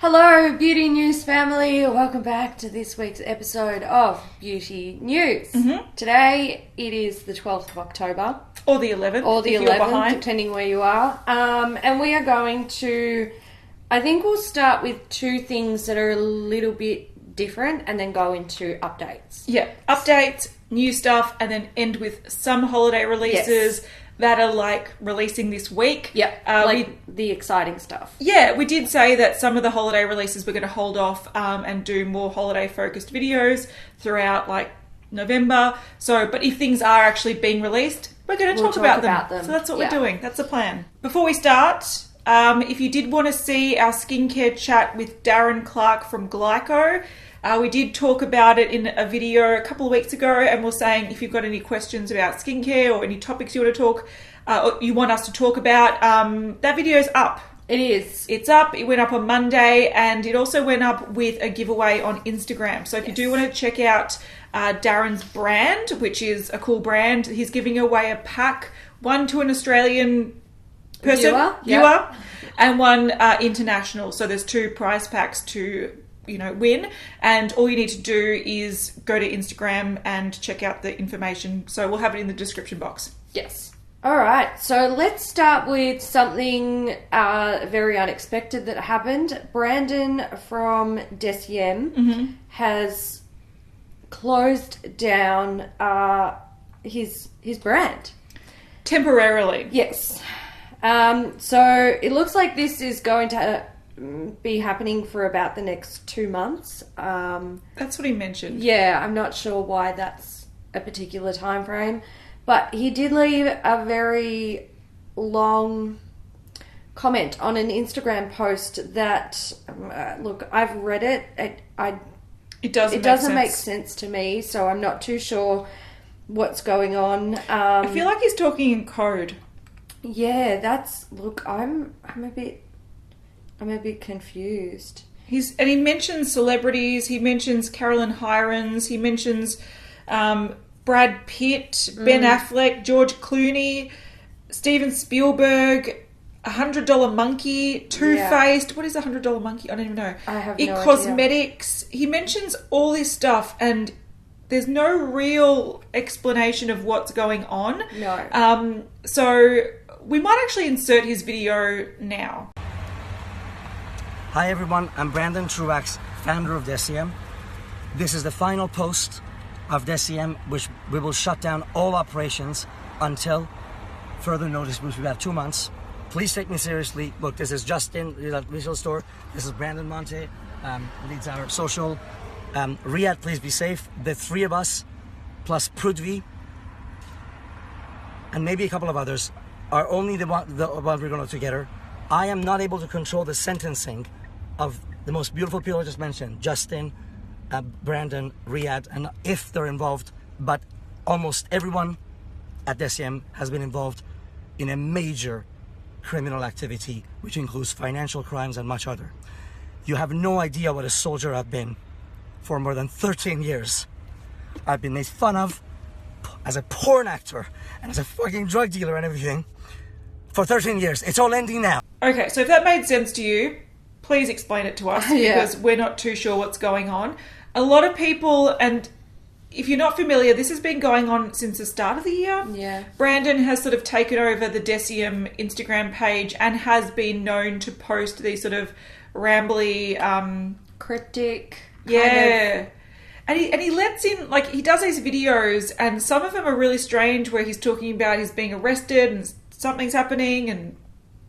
Hello, Beauty News family. Welcome back to this week's episode of Beauty News. Today, it is the 12th of October. Or the 11th. Or the if you're 11th, behind. depending where you are. And we are going to... I think we'll start with two things that are a little bit different and then go into updates. Yeah, updates, new stuff, and then end with some holiday releases that are like releasing this week. Yeah, the exciting stuff. Yeah, we did say that some of the holiday releases we're going to hold off and do more holiday-focused videos throughout like November. But if things are actually being released, we're going to talk about them. So that's what we're doing. That's the plan. Before we start... if you did want to see our skincare chat with Darren Clark from Glyco, we did talk about it in a video a couple of weeks ago, and we're saying if you've got any questions about skincare or any topics you want to talk, or you want us to talk about, that video's up. It is. It's up. It went up on Monday, and it also went up with a giveaway on Instagram. So if you do want to check out Darren's brand, which is a cool brand, he's giving away a pack, one to an Australian viewer, and one international. So there's two prize packs to win, and all you need to do is go to Instagram and check out the information. So we'll have it in the description box. Yes. All right, so let's start with something very unexpected that happened. Brandon from Deciem has closed down his brand. Temporarily. Yes. So it looks like this is going to be happening for about the next 2 months. That's what he mentioned. Yeah, I'm not sure why that's a particular time frame, but he did leave a very long comment on an Instagram post that, look, I've read it. It doesn't make sense to me, so I'm not too sure what's going on. I feel like he's talking in code. Yeah, I'm a bit confused. He mentions celebrities. He mentions Carolyn Hirons. He mentions Brad Pitt, Ben Affleck, George Clooney, Steven Spielberg, $100 Monkey, Too-Faced. What is $100 Monkey? I don't even know. I have no idea. Cosmetics. He mentions all this stuff, and there's no real explanation of what's going on. No. So we might actually insert his video now. Hi everyone, I'm Brandon Truax, founder of Deciem. This is the final post of Deciem, which we will shut down all operations until further notice, which we have 2 months. Please take me seriously. Look, this is Justin, the visual store. This is Brandon Monte, leads our social. Riyadh, please be safe. The three of us, plus Prudvi, and maybe a couple of others, are only the one we're going to together. I am not able to control the sentencing of the most beautiful people I just mentioned, Justin, Brandon, Riyadh, and if they're involved, but almost everyone at Deciem has been involved in a major criminal activity, which includes financial crimes and much other. You have no idea what a soldier I've been for more than 13 years. I've been made fun of as a porn actor and as a fucking drug dealer and everything for 13 years. It's all ending now. Okay, so if that made sense to you, please explain it to us because we're not too sure what's going on. A lot of people, and if you're not familiar, this has been going on since the start of the year. Yeah. Brandon has sort of taken over the Deciem Instagram page and has been known to post these sort of rambly... cryptic... Yeah. And he lets in, like, he does these videos, and some of them are really strange where he's talking about he's being arrested and something's happening and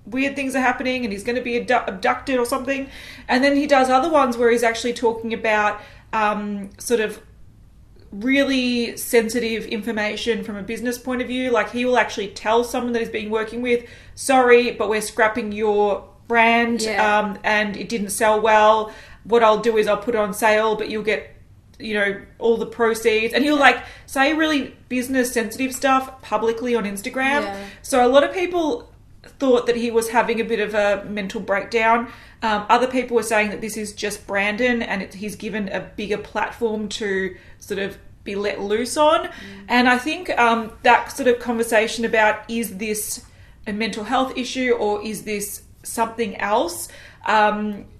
weird things are happening and he's going to be abducted or something. And then he does other ones where he's actually talking about sort of really sensitive information from a business point of view. Like, he will actually tell someone that he's been working with, sorry, but we're scrapping your brand and it didn't sell well. What I'll do is I'll put it on sale, but you'll get, all the proceeds. And he'll like say really business sensitive stuff publicly on Instagram. Yeah. So a lot of people thought that he was having a bit of a mental breakdown. Other people were saying that this is just Brandon and he's given a bigger platform to sort of be let loose on. And I think that sort of conversation about, is this a mental health issue or is this something else?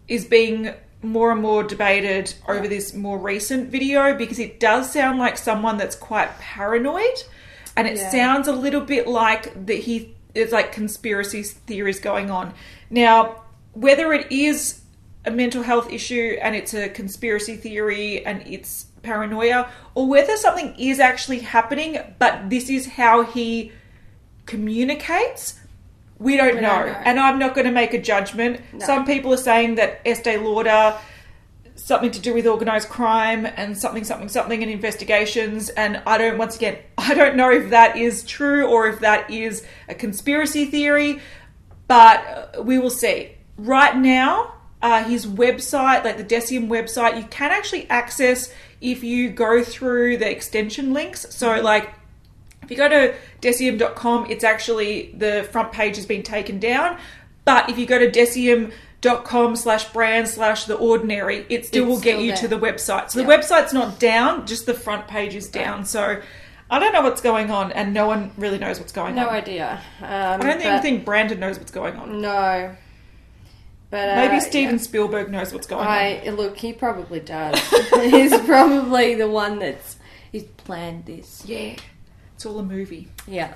is being more and more debated over this more recent video, because it does sound like someone that's quite paranoid, and it sounds a little bit like that it's like conspiracy theories going on. Now, whether it is a mental health issue and it's a conspiracy theory and it's paranoia, or whether something is actually happening but this is how he communicates, we don't know. And I'm not going to make a judgment. No. Some people are saying that Estee Lauder, something to do with organised crime and something in investigations, and I don't know if that is true or if that is a conspiracy theory, but we will see. Right now, his website, like the Deciem website, you can actually access if you go through the extension links. So like if you go to Deciem.com, it's actually, the front page has been taken down. But if you go to Deciem.com/brand/The Ordinary, it still will get you to the website. So the website's not down, just the front page is down. So I don't know what's going on, and no one really knows what's going on. No idea. I don't even think Brandon knows what's going on. No. But maybe Steven Spielberg knows what's going on. Look, he probably does. He's probably the one he's planned this. Yeah. It's all a movie. Yeah.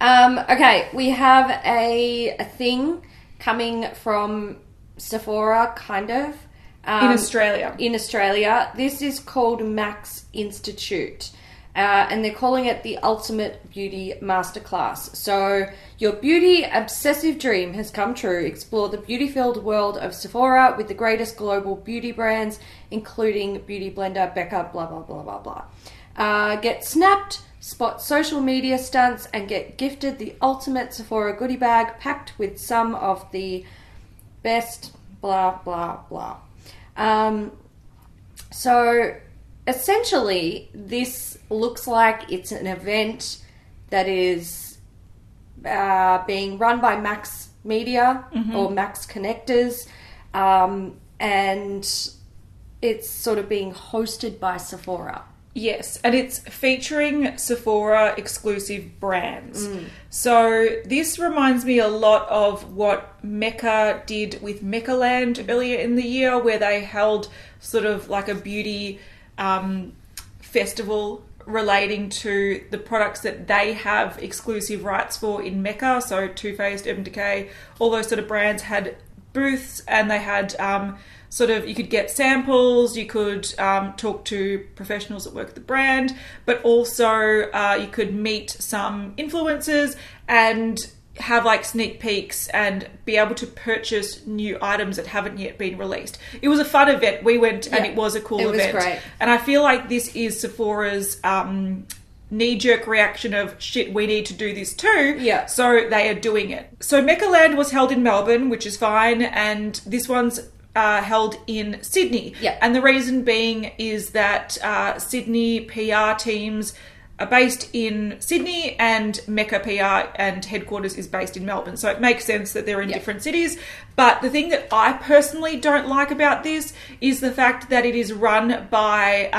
Okay, we have a thing coming from Sephora, kind of. In Australia. In Australia. This is called Max Institute. And they're calling it the Ultimate Beauty Masterclass. So, your beauty obsessive dream has come true. Explore the beauty-filled world of Sephora with the greatest global beauty brands, including Beauty Blender, Becca, blah, blah, blah, blah, blah. Get snapped, spot social media stunts, and get gifted the ultimate Sephora goodie bag packed with some of the best blah, blah, blah. So, essentially, this looks like it's an event that is being run by Max Media or Max Connectors, and it's sort of being hosted by Sephora. Yes, and it's featuring Sephora exclusive brands. So this reminds me a lot of what Mecca did with Meccaland earlier in the year, where they held sort of like a beauty festival relating to the products that they have exclusive rights for in Mecca. So Too Faced, Urban Decay, all those sort of brands had booths, and they had you could get samples, you could talk to professionals that work at the brand, but also you could meet some influencers and have like sneak peeks and be able to purchase new items that haven't yet been released. It was a fun event. We went and it was a cool event. It was great. And I feel like this is Sephora's knee-jerk reaction of, shit, we need to do this too. Yeah. So they are doing it. So Meccaland was held in Melbourne, which is fine, and this one's held in Sydney. Yeah. And the reason being is that Sydney PR teams are based in Sydney, and Mecca PR and headquarters is based in Melbourne. So it makes sense that they're in different cities. But the thing that I personally don't like about this is the fact that it is run by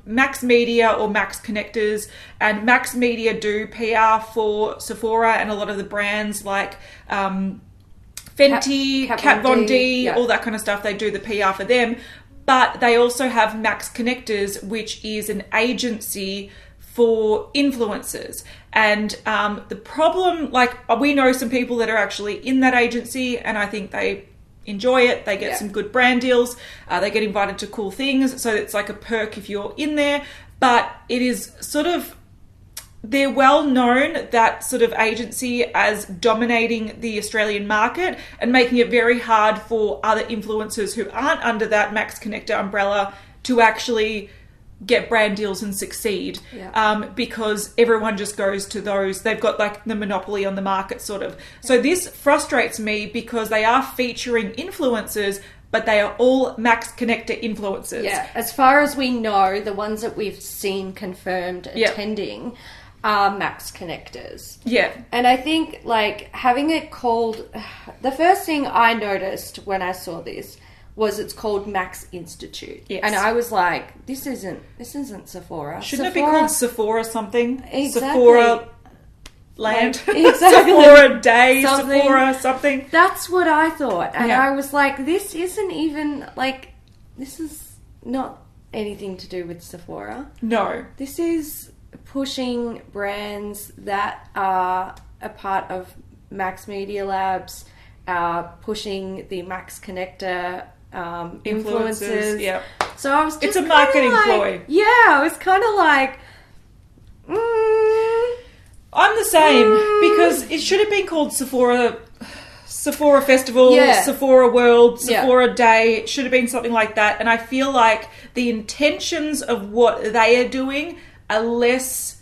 Max Media or Max Connectors, and Max Media do PR for Sephora and a lot of the brands like Fenty, Kat Von D, all that kind of stuff. They do the PR for them. But they also have Max Connectors, which is an agency for influencers. And the problem, like, we know some people that are actually in that agency, and I think they enjoy it. They get some good brand deals. They get invited to cool things. So it's like a perk if you're in there. But it is sort of, they're well known, that sort of agency, as dominating the Australian market and making it very hard for other influencers who aren't under that Max Connector umbrella to actually get brand deals and succeed, because everyone just goes to those. They've got like the monopoly on the market, sort of. So this frustrates me because they are featuring influencers, but they are all Max Connector influencers. Yeah, as far as we know, the ones that we've seen confirmed attending are Max Connectors. Yeah. And I think, like, having it called... The first thing I noticed when I saw this was it's called Max Institute. Yes. And I was like, this isn't Sephora. Shouldn't it be called Sephora something? Exactly. Sephora land. Like, exactly. Sephora Day, Something. Sephora something. That's what I thought. And Yeah. I was like, this isn't even, like, this is not anything to do with Sephora. No. This is pushing brands that are a part of Max Media Labs, pushing the Max Connector influencers. Yeah. So I was just It's a kinda marketing like, ploy. Yeah, I was kind of like, I'm the same because it should have been called Sephora Festival, Yeah. Sephora World, Yeah. Sephora Day. It should have been something like that. And I feel like the intentions of what they are doing are less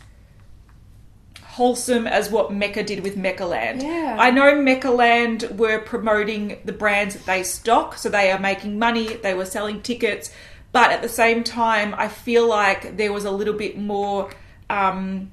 wholesome as what Mecca did with Meccaland. Yeah. I know Meccaland were promoting the brands that they stock, so they are making money, they were selling tickets, but at the same time, I feel like there was a little bit more, I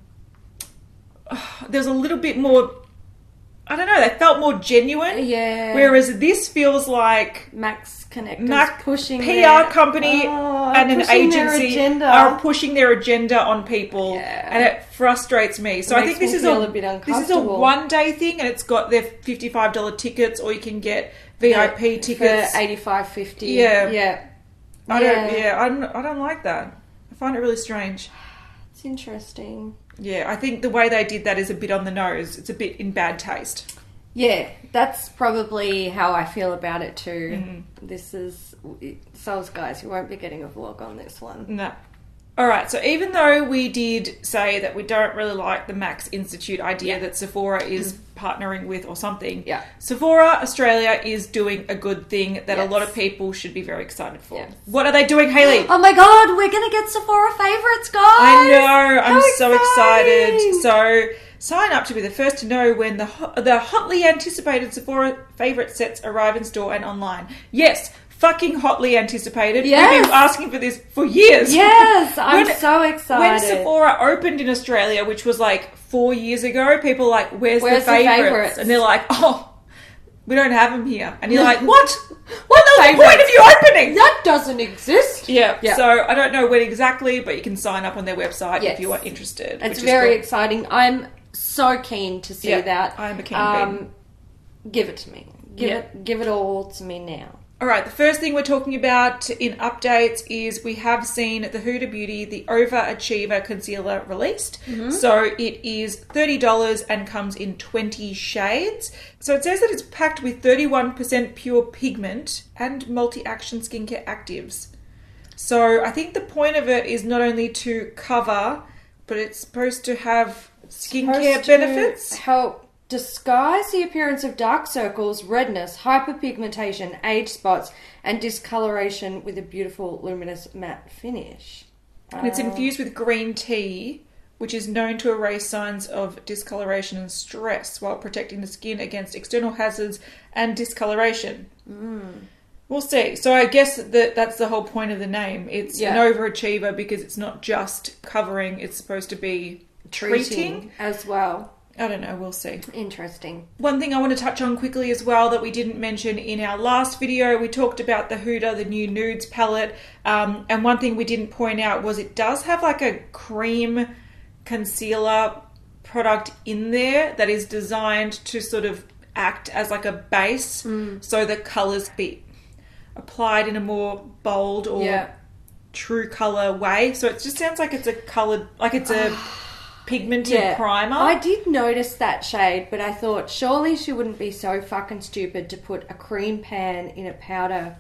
don't know, they felt more genuine. Yeah. Whereas this feels like Max Connectors Mac pushing PR their, company and an pushing their agency agenda. are pushing their agenda on people, Yeah. and it frustrates me. So I think Makes this me is feel a bit this is a uncomfortable. one-day thing, and it's got their $55 tickets, or you can get VIP tickets. for $85.50. Yeah. Yeah. I don't like that. I find it really strange. It's interesting. Yeah, I think the way they did that is a bit on the nose. It's a bit in bad taste. Yeah, that's probably how I feel about it too. Mm-hmm. This is Souls guys. You won't be getting a vlog on this one. No. All right, so even though we did say that we don't really like the Max Institute idea that Sephora is partnering with or something, Yeah. Sephora Australia is doing a good thing that a Yes. lot of people should be very excited for. Yes. What are they doing, Hayley? Oh my god, we're gonna get Sephora favorites, guys! I know, I'm How so excited. exciting! So sign up to be the first to know when the hotly anticipated Sephora favourite sets arrive in store and online. Yes, fucking hotly anticipated. Yes. We've been asking for this for years. Yes, I'm When- so When excited. Sephora opened in Australia, which was like 4 years ago, people were like, where's Where's the the favourites? favourites? And they're like, oh, we don't have them here. And you're like, what? What What's the point of you opening? That doesn't exist. Yeah, Yeah. so I don't know when exactly, but you can sign up on their website Yes. if you are interested. It's which is very cool. exciting. I'm so keen to see Yeah, that. I am a keen Give it to me. Give it all to me now. All right, the first thing we're talking about in updates is we have seen the Huda Beauty, the Overachiever Concealer released. So it is $30 and comes in 20 shades. So it says that it's packed with 31% pure pigment and multi-action skincare actives. So I think the point of it is not only to cover, but it's supposed to have skincare Supposed to benefits. help disguise the appearance of dark circles, redness, hyperpigmentation, age spots, and discoloration with a beautiful luminous matte finish. And it's infused with green tea, which is known to erase signs of discoloration and stress while protecting the skin against external hazards and discoloration. We'll see. So I guess that's the whole point of the name. It's an overachiever because it's not just covering, it's supposed to be treating. as well. I don't know, we'll see. Interesting. One thing I want to touch on quickly as well that we didn't mention in our last video, we talked about the Huda, the new Nudes palette, and one thing we didn't point out was it does have like a cream concealer product in there that is designed to sort of act as like a base, so the colours be applied in a more bold or true colour way. So it just sounds like it's a coloured, like it's a pigmented primer. I did notice that shade, but I thought surely she wouldn't be so fucking stupid to put a cream pan in a powder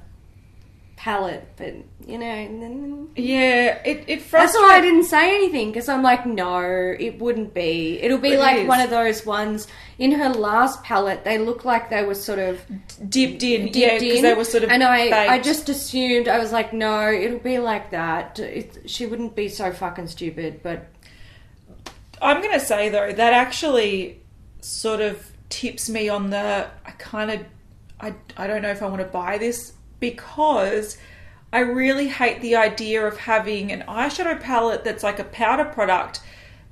palette, but you know, Yeah, it that's frustrates. why I didn't say anything, because I'm like, no, it wouldn't be. It'll be But it like is. one of those ones in her last palette. They look like they were sort of dipped in, dipped because in, they were sort of and I baked. just assumed, I was like, no, it'll be like that. She wouldn't be so fucking stupid, but I'm going to say though that actually sort of tips me on the I don't know if I want to buy this, because I really hate the idea of having an eyeshadow palette that's like a powder product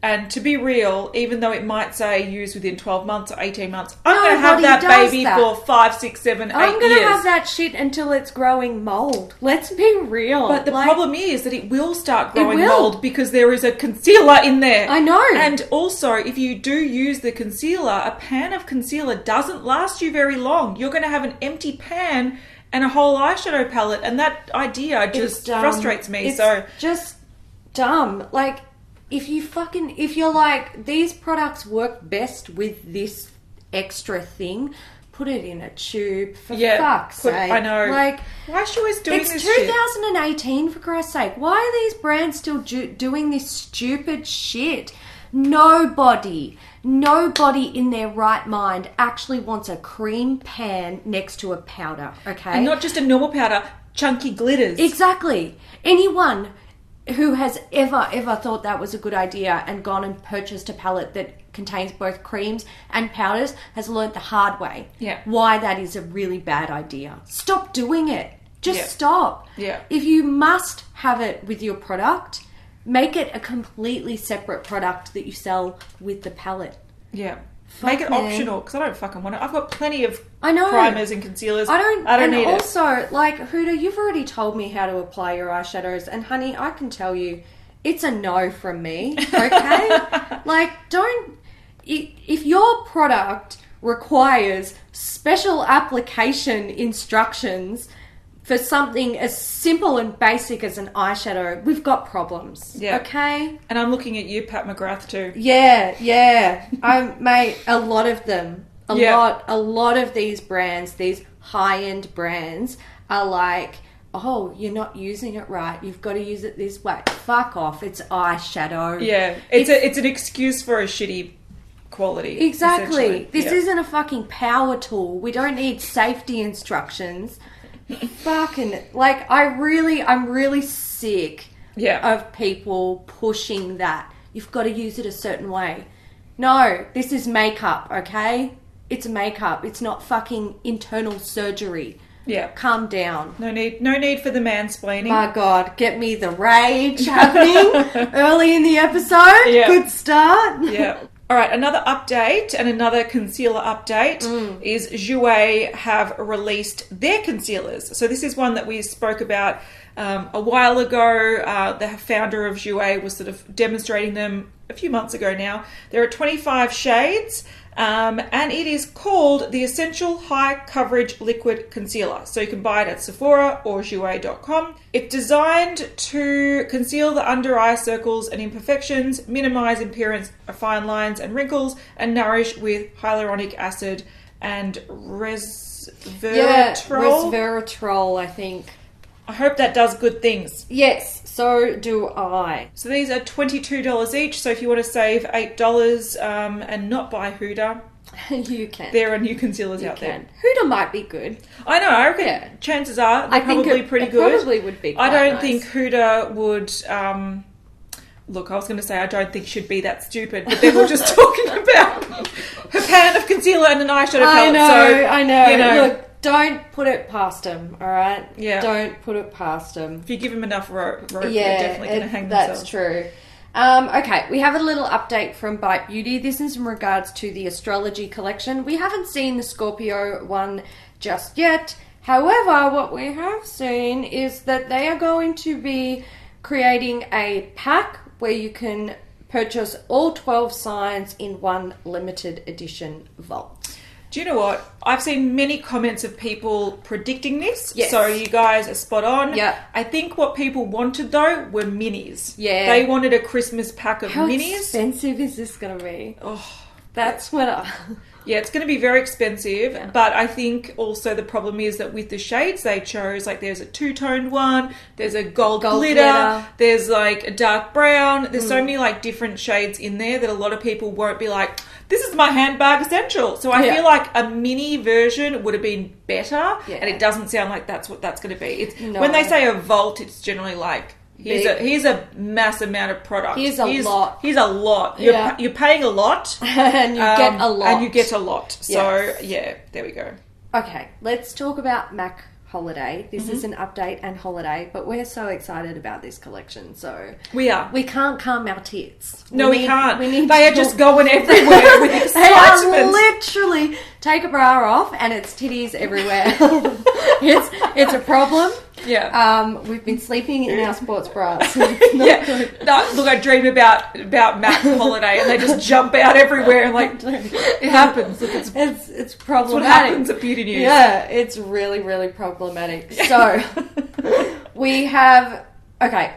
And to be real, even though it might say use within 12 months or 18 months, I'm going to have Nobody that does baby that. for 5, 6, 7, 8 years. I'm going to have that shit until it's growing mold. Let's be real. But the Like, problem is that it will start growing will. mold because there is a concealer in there. I know. And also, if you do use the concealer, a pan of concealer doesn't last you very long. You're going to have an empty pan and a whole eyeshadow palette, and that idea it's just dumb. frustrates me. It's So just dumb. Like, if you're like, these products work best with this extra thing, put it in a tube, for fuck's sake. I know. Like, why is she always doing it's this shit? 2018, for Christ's sake. Why are these brands still doing this stupid shit? Nobody in their right mind actually wants a cream pan next to a powder, okay? And not just a normal powder, chunky glitters. Exactly. Anyone who has ever thought that was a good idea and gone and purchased a palette that contains both creams and powders has learnt the hard way. Yeah. Why that is a really bad idea. Stop doing it. Just Yeah. stop. Yeah. If you must have it with your product, make it a completely separate product that you sell with the palette. Yeah. Fuck, Make it man. optional, because I don't fucking want it. I've got plenty of I know. primers and concealers. I don't need and it. also, like, Huda, you've already told me how to apply your eyeshadows, and honey, I can tell you, it's a no from me, okay? Like, if your product requires special application instructions for something as simple and basic as an eyeshadow, we've got problems, Yeah. okay? And I'm looking at you, Pat McGrath, too. Yeah. Mate, a lot of them. Yeah. A lot of these brands, these high-end brands, are like, oh, you're not using it right. You've got to use it this way. Fuck off. It's eyeshadow. Yeah. It's an excuse for a shitty quality. Exactly. essentially. This Yeah. isn't a fucking power tool. We don't need safety instructions. Fucking, like, I'm really sick Yeah. of people pushing that. You've got to use it a certain way. No, this is makeup, okay? It's makeup. It's not fucking internal surgery. Yeah. Calm down. No need for the mansplaining. My God, get me the rage happening early in the episode. Yeah. Good start. Yeah. All right, another update and another concealer update is Jouer have released their concealers. So this is one that we spoke about a while ago. The founder of Jouer was sort of demonstrating them a few months ago now. There are 25 shades. And it is called the Essential High Coverage Liquid Concealer. So you can buy it at Sephora or Jouer.com. It's designed to conceal the under eye circles and imperfections, minimize appearance of fine lines and wrinkles, and nourish with hyaluronic acid and resveratrol. Yeah, resveratrol, I think. I hope that does good things. Yes, so do I. So these are $22 each. So if you want to save $8 and not buy Huda, You can. there are new concealers You out can. there. Huda might be good. I know. I reckon Yeah. chances are they're I think probably it- pretty it good. probably would be I quite don't nice. think Huda would. Look, I was going to say I don't think she'd be that stupid, but then we're just talking about her pan of concealer and an eyeshadow palette. I know. You know, Look, don't put it past them, all right? Yeah. Don't put it past them. if you give them enough rope, they're Yeah, definitely going to hang that's themselves. true. Okay, we have a little update from Bite Beauty. This is in regards to the astrology collection. We haven't seen the Scorpio one just yet. However, what we have seen is that they are going to be creating a pack where you can purchase all 12 signs in one limited edition vault. Do you know what? I've seen many comments of people predicting this. Yes. So you guys are spot on. Yep. I think what people wanted though were minis. Yeah. They wanted a Christmas pack of How minis. expensive is this going to be? Oh, That's what I... yeah, it's going to be very expensive, but I think also the problem is that with the shades they chose, like there's a two-toned one, there's a gold glitter, there's like a dark brown, there's so many like different shades in there that a lot of people won't be like, this is my handbag essential. So I Yeah. feel like a mini version would have been better, Yeah. and it doesn't sound like that's what that's going to be. It's, No. when they say a vault, it's generally like, here's a mass amount of product. Here's a lot. Here's a lot. Yeah. You're paying a lot. and you get a lot. And you get a lot. So, Yes. yeah, there we go. Okay, let's talk about MAC holiday. This is an update and holiday, but we're so excited about this collection, so We are. we can't calm our tits. We can't. We need They are to- just going everywhere with They are excitement. literally take a bra off and it's titties everywhere. it's a problem. Yeah. We've been sleeping in our sports bras. Yeah. No, look, I dream about Matt and Holiday, and they just jump out everywhere, and like it happens. Look, it's It's what problematic. happens at Beauty News. Yeah, it's really, really problematic. So we have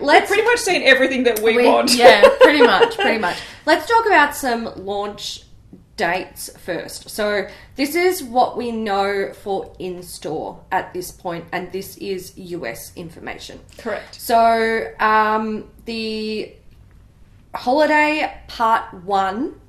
let's Pretty much seen everything that we want. Yeah, pretty much. Let's talk about some launch dates first. So this is what we know for in-store at this point, and this is US information. Correct. So the holiday part 1,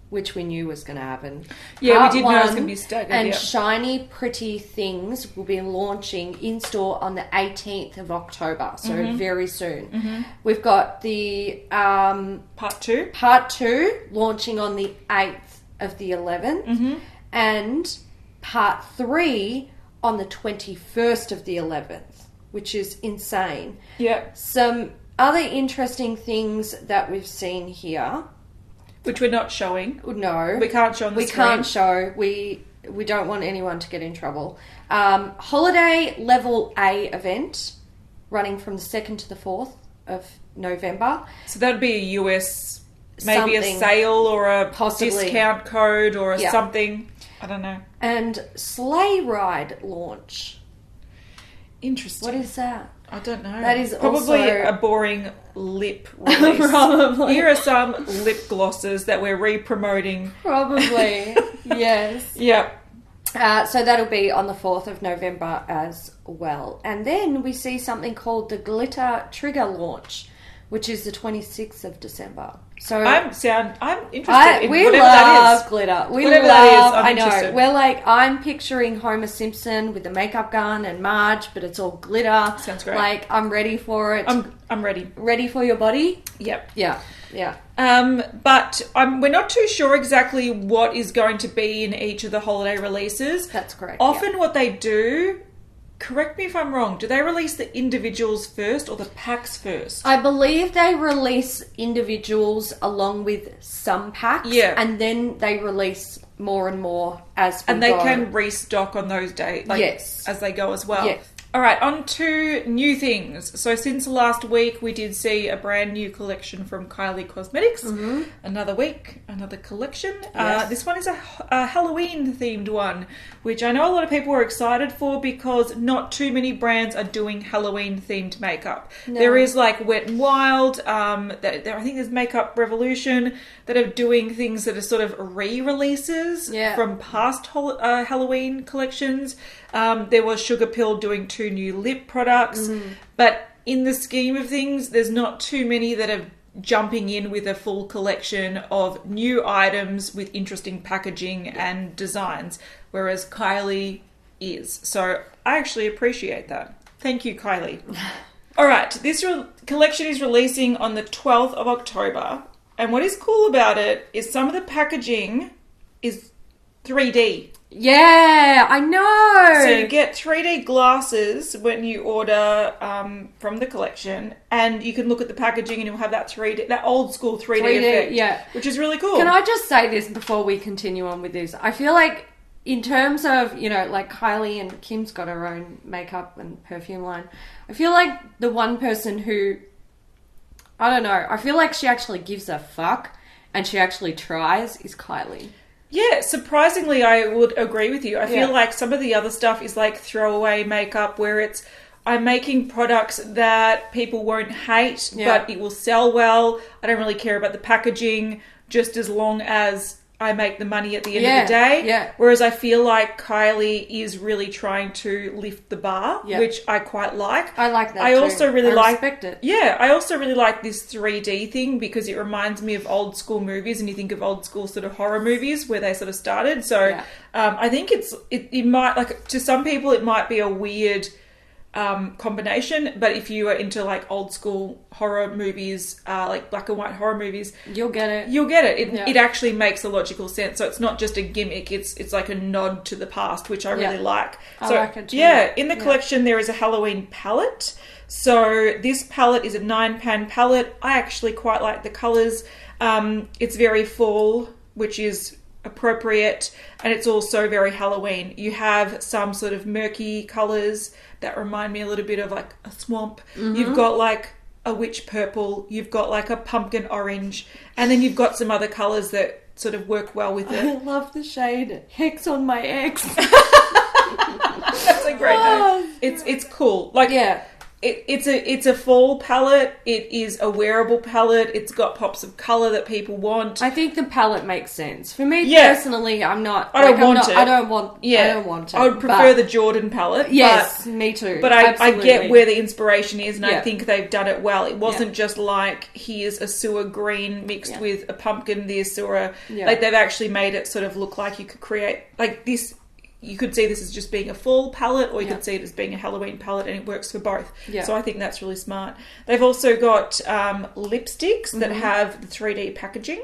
which we knew was going to happen. Yeah, Part we did know it was 1 going to be staggered. And Yeah. Shiny Pretty Things will be launching in store on the 18th of October, so very soon. We've got the Part 2. part 2 launching on the 8th of the 11th, and part 3 on the 21st of the 11th, which is insane. Yeah. Some other interesting things that we've seen here. Which we're not showing. No, We can't show on the we screen. can't show. We don't want anyone to get in trouble. Holiday Level A event running from the 2nd to the 4th of November. So that'd be a US, maybe Something. a sale or a Possibly. discount code or a Yeah. something. I don't know. And Sleigh Ride launch. Interesting. What is that? I don't know. That is probably also- a boring lip release. Probably. Here are some lip glosses that we're re-promoting. Probably. Yes. Yeah. So that'll be on the 4th of November as well. And then we see something called the Glitter Trigger launch, which is the 26th of December. So I'm interested in we whatever love that is. glitter. We Whatever love. that is, I'm I know. interested. We're like, I'm picturing Homer Simpson with the makeup gun and Marge, but it's all glitter. Sounds great. Like, I'm ready for it. I'm ready. ready for your body. Yep. Yeah. Yeah. But we're not too sure exactly what is going to be in each of the holiday releases. That's correct. Often what they do, correct me if I'm wrong, do they release the individuals first or the packs first? I believe they release individuals along with some packs. Yeah. And then they release more and more as we And they go. can restock on those days, Yes. as they go as well. Yes. All right, on to new things. So since last week, we did see a brand new collection from Kylie Cosmetics. Another week, another collection. Yes. This one is a Halloween-themed one, which I know a lot of people are excited for because not too many brands are doing Halloween-themed makeup. No. There is like Wet n Wild. I think there's Makeup Revolution that are doing things that are sort of re-releases Yeah. from past Halloween collections. There was Sugar Pill doing 2 new lip products, but in the scheme of things, there's not too many that are jumping in with a full collection of new items with interesting packaging and designs, whereas Kylie is. So I actually appreciate that. Thank you, Kylie. All right, this collection is releasing on the 12th of October, and what is cool about it is some of the packaging is 3D. Yeah, I know. So you get 3D glasses when you order from the collection, and you can look at the packaging and you'll have that old school 3D 3D, effect, yeah. which is really cool. Can I just say this before we continue on with this? I feel like in terms of, like Kylie and Kim's got her own makeup and perfume line. I feel like the one person who, I don't know, I feel like she actually gives a fuck and she actually tries is Kylie. Yeah, surprisingly, I would agree with you. I feel Yeah. like some of the other stuff is like throwaway makeup where I'm making products that people won't hate, Yeah. but it will sell well. I don't really care about the packaging, just as long as I make the money at the end of the day. Yeah. Whereas I feel like Kylie is really trying to lift the bar, Yeah. which I quite like. I like that I too. also really I like respect it. Yeah, I also really like this 3D thing because it reminds me of old school movies, and you think of old school sort of horror movies where they sort of started. So Yeah. I think it might, like, to some people it might be a weird combination. But if you are into like old school horror movies, like black and white horror movies, You'll get it. you'll get it. Yeah. It actually makes a logical sense. So it's not just a gimmick. It's like a nod to the past, which I really like. I So like it too. yeah, in the Yeah. collection there is a Halloween palette. So this palette is a 9-pan palette. I actually quite like the colours. It's very fall, which is appropriate, and it's also very Halloween. You have some sort of murky colours that remind me a little bit of like a swamp. You've got like a witch purple, you've got like a pumpkin orange, and then you've got some other colours that sort of work well with I it. love the shade Hex on my ex. That's a great name. It's cool. Like Yeah. It's a fall palette. It is a wearable palette. It's got pops of colour that people want. I think the palette makes sense. For me Yeah. personally, I'm not... I don't like, I'm want not- it. I don't want Yeah, I don't want it. I would prefer but- the Jordan palette. Yes, me too. But I Absolutely. get where the inspiration is, and I Yeah. think they've done it well. It wasn't just like, here's a sewer green mixed Yeah. with a pumpkin, this, or a... Yeah. Like, they've actually made it sort of look like you could create... Like, this... You could see this as just being a fall palette, or you Yeah. could see it as being a Halloween palette, and it works for both. Yeah. So I think that's really smart. They've also got lipsticks that Mm-hmm. have the 3D packaging.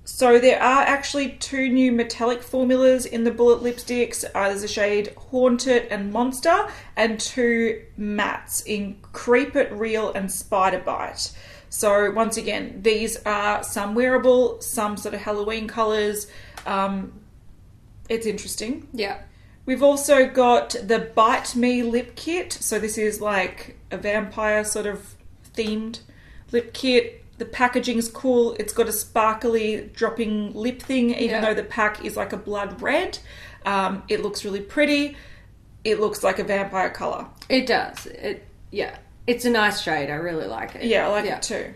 So there are actually 2 new metallic formulas in the Bullet lipsticks. There's a shade Haunted and Monster, and 2 mattes in Creep It, Real and Spider Bite. So once again, these are some wearable, some sort of Halloween colours. It's interesting. Yeah. We've also got the Bite Me lip kit. So this is like a vampire sort of themed lip kit. The packaging's cool. It's got a sparkly dropping lip thing, even Yeah. though the pack is like a blood red. It looks really pretty. It looks like a vampire colour. It does. Yeah. It's a nice shade. I really like it. Yeah, I like it too.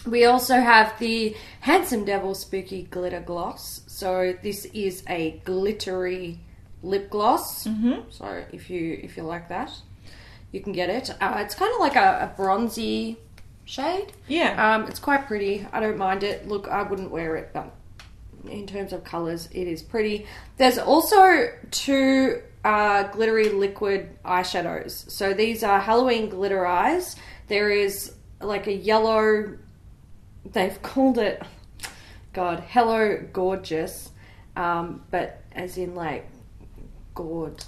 We also have the Handsome Devil Spooky Glitter Gloss. So this is a glittery lip gloss. Mm-hmm. So if you like that, you can get it. It's kind of like a bronzy shade. Yeah. It's quite pretty. I don't mind it. Look, I wouldn't wear it, but in terms of colours, it is pretty. There's also 2 glittery liquid eyeshadows. So these are Halloween glitter eyes. There is like a yellow... They've called it, God, Hello Gorgeous, but as in like gourd.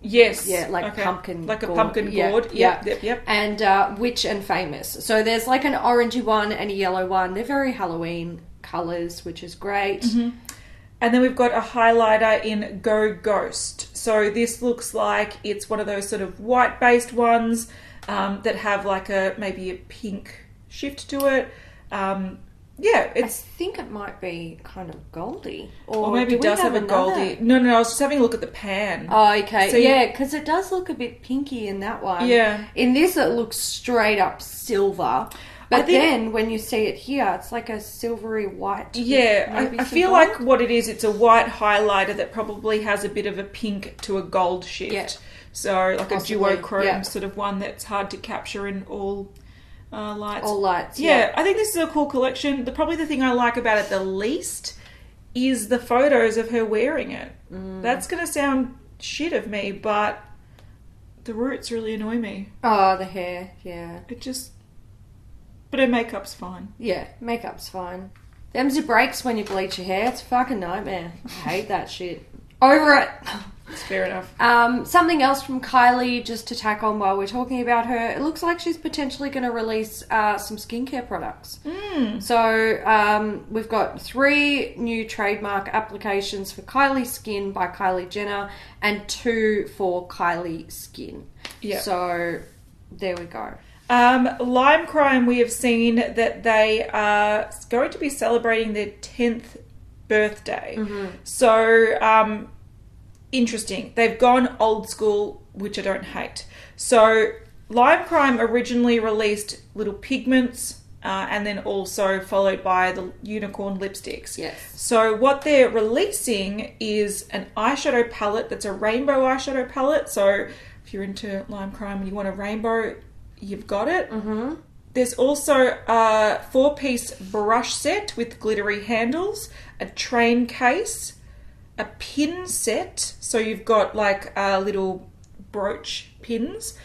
Yes. Yeah, like Okay. pumpkin Like a gourd. pumpkin Yeah, gourd. yeah. Yep. And Witch and Famous. So there's like an orangey one and a yellow one. They're very Halloween colours, which is great. Mm-hmm. And then we've got a highlighter in Go Ghost. So this looks like it's one of those sort of white-based ones that have like maybe a pink shift to it. Yeah, I think it might be kind of goldy. or maybe do it we does have a another? goldie. No, I was just having a look at the pan. Oh, okay. So yeah, because it does look a bit pinky in that one. Yeah. In this, it looks straight up silver. But think- then when you see it here, it's like a silvery white. Yeah, maybe I some feel gold. like what it is, it's a white highlighter that probably has a bit of a pink to a gold shift. Yeah. So like Possibly, a duochrome yeah. sort of one that's hard to capture in all lights. All lights. Yeah, I think this is a cool collection. Probably the thing I like about it the least is the photos of her wearing it. That's going to sound shit of me, but the roots really annoy me. Oh, the hair. Yeah. It just... But her makeup's fine. Yeah, makeup's fine. Them's your breaks when you bleach your hair. It's a fucking nightmare. I hate that shit. Over it. It's fair enough. Something else from Kylie, just to tack on while we're talking about her. It looks like she's potentially going to release some skincare products. So we've got 3 new trademark applications for Kylie Skin by Kylie Jenner and 2 for Kylie Skin. Yeah. So there we go. Lime Crime, we have seen that they are going to be celebrating their 10th birthday. So, interesting. They've gone old school, which I don't hate. So, Lime Crime originally released Little Pigments and then also followed by the Unicorn lipsticks. Yes. So, what they're releasing is an eyeshadow palette that's a rainbow eyeshadow palette. So, if you're into Lime Crime and you want a rainbow, you've got it. Mm-hmm. There's also a 4-piece brush set with glittery handles, a train case, a pin set. So you've got like little brooch pins,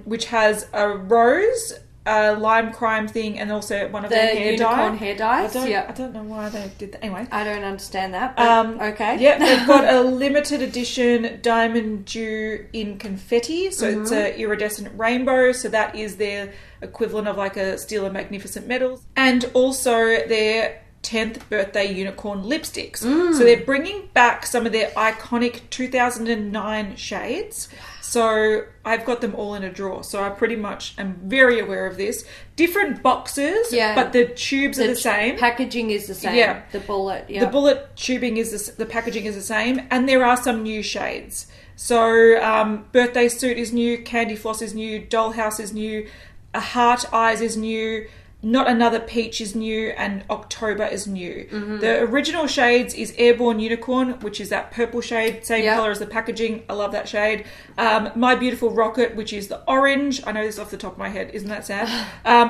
which has a rose, a lime crime thing, and also one of The their hair unicorn dye. hair dyes. I don't know why they did that. Anyway. I don't understand that, but okay. Yeah, they've got a limited edition Diamond Dew in confetti. So it's a iridescent rainbow. So that is their equivalent of like a Steel and Magnificent Metals. And also their 10th birthday unicorn lipsticks. So they're bringing back some of their iconic 2009 shades. So I've got them all in a drawer. So I pretty much am very aware of this. Different boxes, but the tubes are the same. Packaging is the same. Yeah. The bullet. Yeah. The bullet tubing is the packaging is the same, and there are some new shades. So Birthday Suit is new, Candy Floss is new, Dollhouse is new, A Heart Eyes is new, Not Another Peach is new, and October is new. The original shades is Airborne Unicorn, which is that purple shade, same colour as the packaging. I love that shade. My Beautiful Rocket, which is the orange. I know this off the top of my head. Isn't that sad?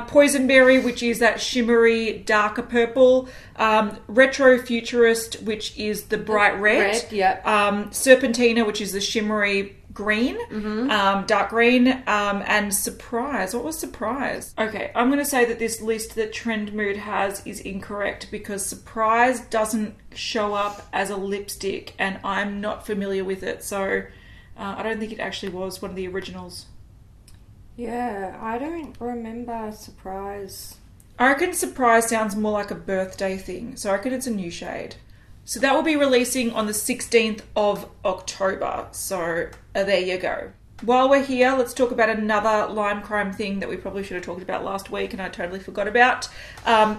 Poisonberry, which is that shimmery, darker purple. Retro Futurist, which is the bright red. Serpentina, which is the shimmery green, dark green, and Surprise. What was Surprise? Okay, I'm going to say that this list that Trend Mood has is incorrect because Surprise doesn't show up as a lipstick and I'm not familiar with it, so I don't think it actually was one of the originals. Yeah, I don't remember Surprise. I reckon Surprise sounds more like a birthday thing, so I reckon it's a new shade. So that will be releasing on the 16th of October. So there you go. While we're here, let's talk about another Lime Crime thing that we probably should have talked about last week and I totally forgot about.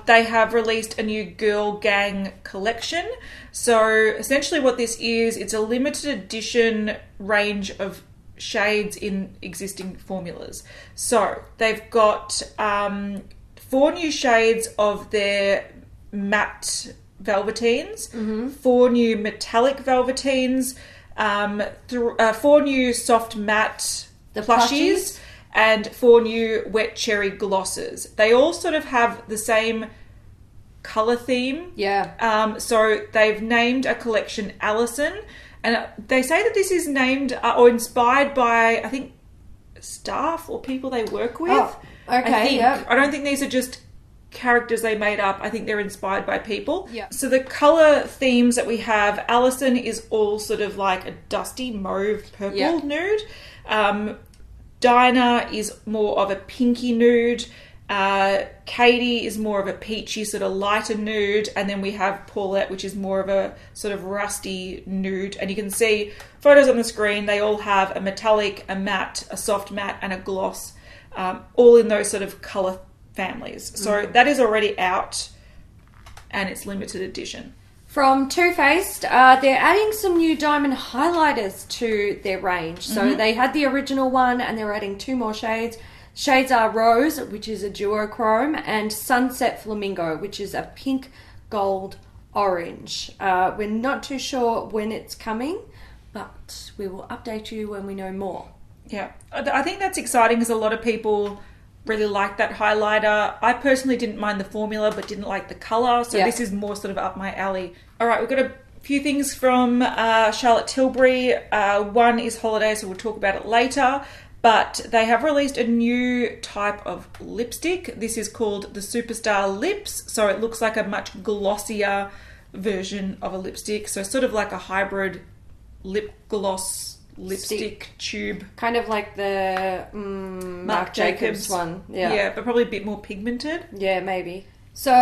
They have released a new Girl Gang collection. So essentially what this is, it's a limited edition range of shades in existing formulas. So they've got 4 new shades of their matte velveteens, 4 new metallic velveteens, 4 new soft matte plushies, and 4 new wet cherry glosses. They all sort of have the same colour theme. So they've named a collection Allison, and they say that this is named or inspired by, I think, staff or people they work with. Oh, okay, I don't think these are just characters they made up. I think they're inspired by people. Yeah. So the colour themes that we have, Allison is all sort of like a dusty mauve purple nude. Dinah is more of a pinky nude. Katie is more of a peachy sort of lighter nude. And then we have Paulette, which is more of a sort of rusty nude. And you can see photos on the screen. They all have a metallic, a matte, a soft matte, and a gloss. All in those sort of colour families. So that is already out and it's limited edition. From Too Faced, they're adding some new diamond highlighters to their range. So they had the original one and they're adding 2 more shades. Shades are Rose, which is a duochrome, and Sunset Flamingo, which is a pink, gold, orange. We're not too sure when it's coming, but we will update you when we know more. Yeah, I think that's exciting because a lot of people really like that highlighter. I personally didn't mind the formula but didn't like the colour, so this is more sort of up my alley. Alright, we've got a few things from Charlotte Tilbury. One is Holiday, so we'll talk about it later, but they have released a new type of lipstick. This is called the Superstar Lips, so it looks like a much glossier version of a lipstick, so sort of like a hybrid lip gloss lipstick tube, kind of like the Marc Jacobs one. Yeah, but probably a bit more pigmented. Yeah, maybe. So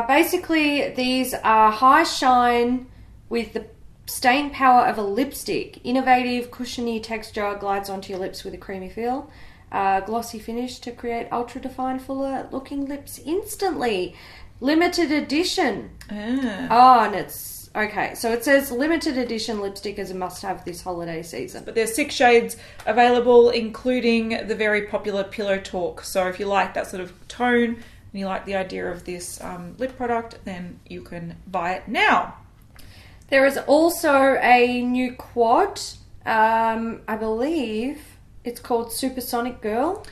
basically these are high shine with the staying power of a lipstick. Innovative, cushiony texture glides onto your lips with a creamy feel. Glossy finish to create ultra defined, fuller looking lips instantly. Limited edition. And it's okay, so it says limited edition lipstick is a must-have this holiday season. But there's 6 shades available, including the very popular Pillow Talk. So if you like that sort of tone and you like the idea of this lip product, then you can buy it now. There is also a new quad. I believe it's called Supersonic Girl.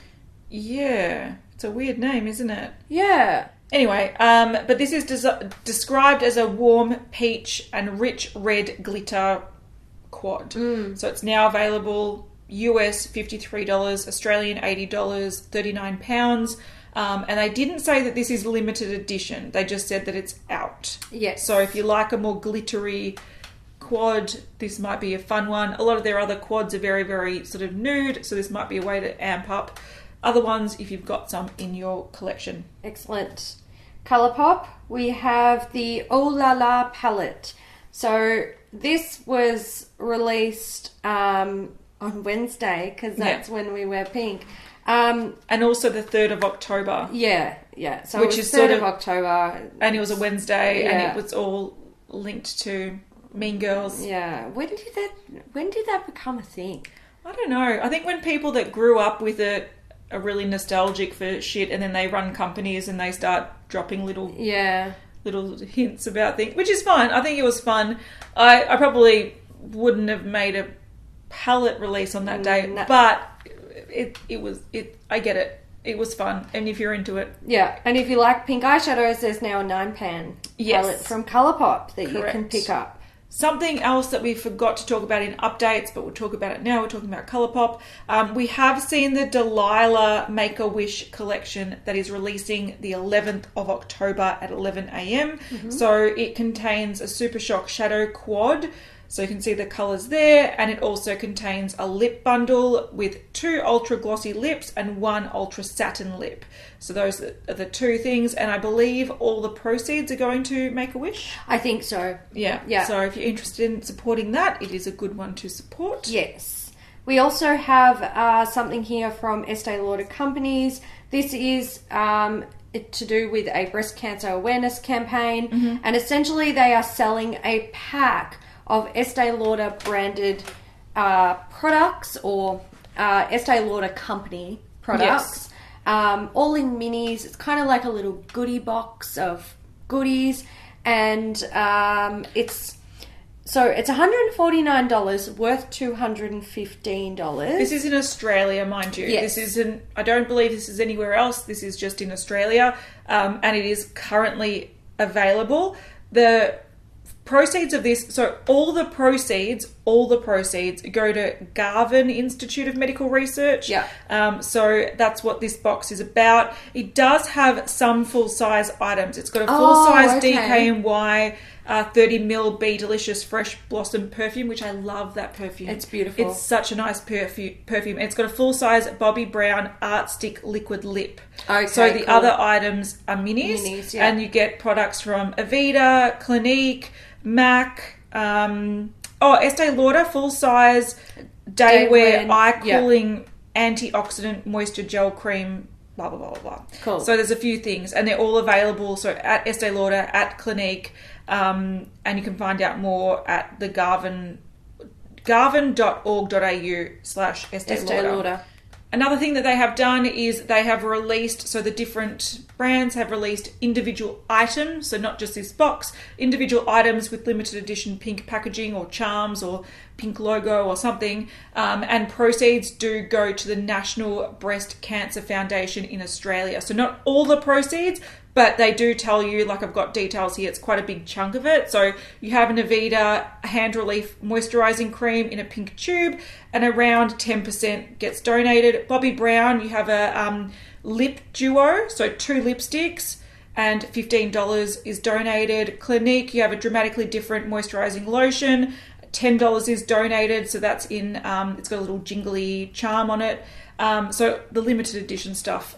Yeah, it's a weird name, isn't it? Yeah. Anyway, but this is described as a warm peach and rich red glitter Quad. So it's now available US $53, Australian $80, £39. And they didn't say that this is limited edition. They just said that it's out. Yes. So if you like a more glittery quad, this might be a fun one. A lot of their other quads are very, very sort of nude, so this might be a way to amp up other ones if you've got some in your collection. Excellent. Colourpop, we have the Oh La La palette. So this was released on Wednesday, because that's when we wear pink. And also the 3rd of October. Yeah. So which it was is 3rd sort of October. And it was a Wednesday, Yeah. and it was all linked to Mean Girls. Yeah. When did that become a thing? I don't know. I think when people that grew up with it are really nostalgic for shit, and then they run companies and they start dropping little hints about things, which is fine. I think it was fun. I probably wouldn't have made a palette release on that day, but I get it. It was fun, and if you're into it. Yeah, and if you like pink eyeshadows, there's now a 9-pan palette from Colourpop that you can pick up. Something else that we forgot to talk about in updates, but we'll talk about it now. We're talking about Colourpop. We have seen the Delilah Make-A-Wish collection that is releasing the 11th of October at 11 a.m. So it contains a Super Shock Shadow Quad. So you can see the colours there, and it also contains a lip bundle with 2 ultra glossy lips and 1 ultra satin lip. So those are the 2 things, and I believe all the proceeds are going to Make-A-Wish. I think so. Yeah. So if you're interested in supporting that, it is a good one to support. Yes. We also have something here from Estee Lauder Companies. This is to do with a breast cancer awareness campaign, and essentially they are selling a pack of Estee Lauder branded products, or Estee Lauder company products, all in minis. It's kind of like a little goodie box of goodies, and it's $149, worth $215. This is in Australia, mind you. Yes. This isn't. I don't believe this is anywhere else. This is just in Australia, and it is currently available. The proceeds of this, so all the proceeds go to Garvan Institute of Medical Research. So that's what this box is about. It does have some full-size items. It's got a full-size DKNY 30ml Be Delicious Fresh Blossom perfume, which I love that perfume. It's beautiful. It's such a nice perfume. It's got a full-size Bobbi Brown Art Stick liquid lip. So the other items are minis, and you get products from Aveda, Clinique, MAC, Estee Lauder full-size Daywear eye cooling antioxidant moisture gel cream, blah, blah, blah, blah, blah. Cool. So there's a few things, and they're all available so at Estee Lauder, at Clinique, and you can find out more at the garvan.org.au/Estee Lauder. Another thing that they have done is they have released, so the different brands have released individual items, so not just this box, individual items with limited edition pink packaging or charms or pink logo or something, and proceeds do go to the National Breast Cancer Foundation in Australia. So not all the proceeds, but they do tell you, like I've got details here, it's quite a big chunk of it. So you have an Aveda Hand Relief Moisturising Cream in a pink tube, and around 10% gets donated. Bobbi Brown, you have a lip duo, so 2 lipsticks, and $15 is donated. Clinique, you have a Dramatically Different Moisturising Lotion, $10 is donated, so that's in, it's got a little jingly charm on it. So the limited edition stuff,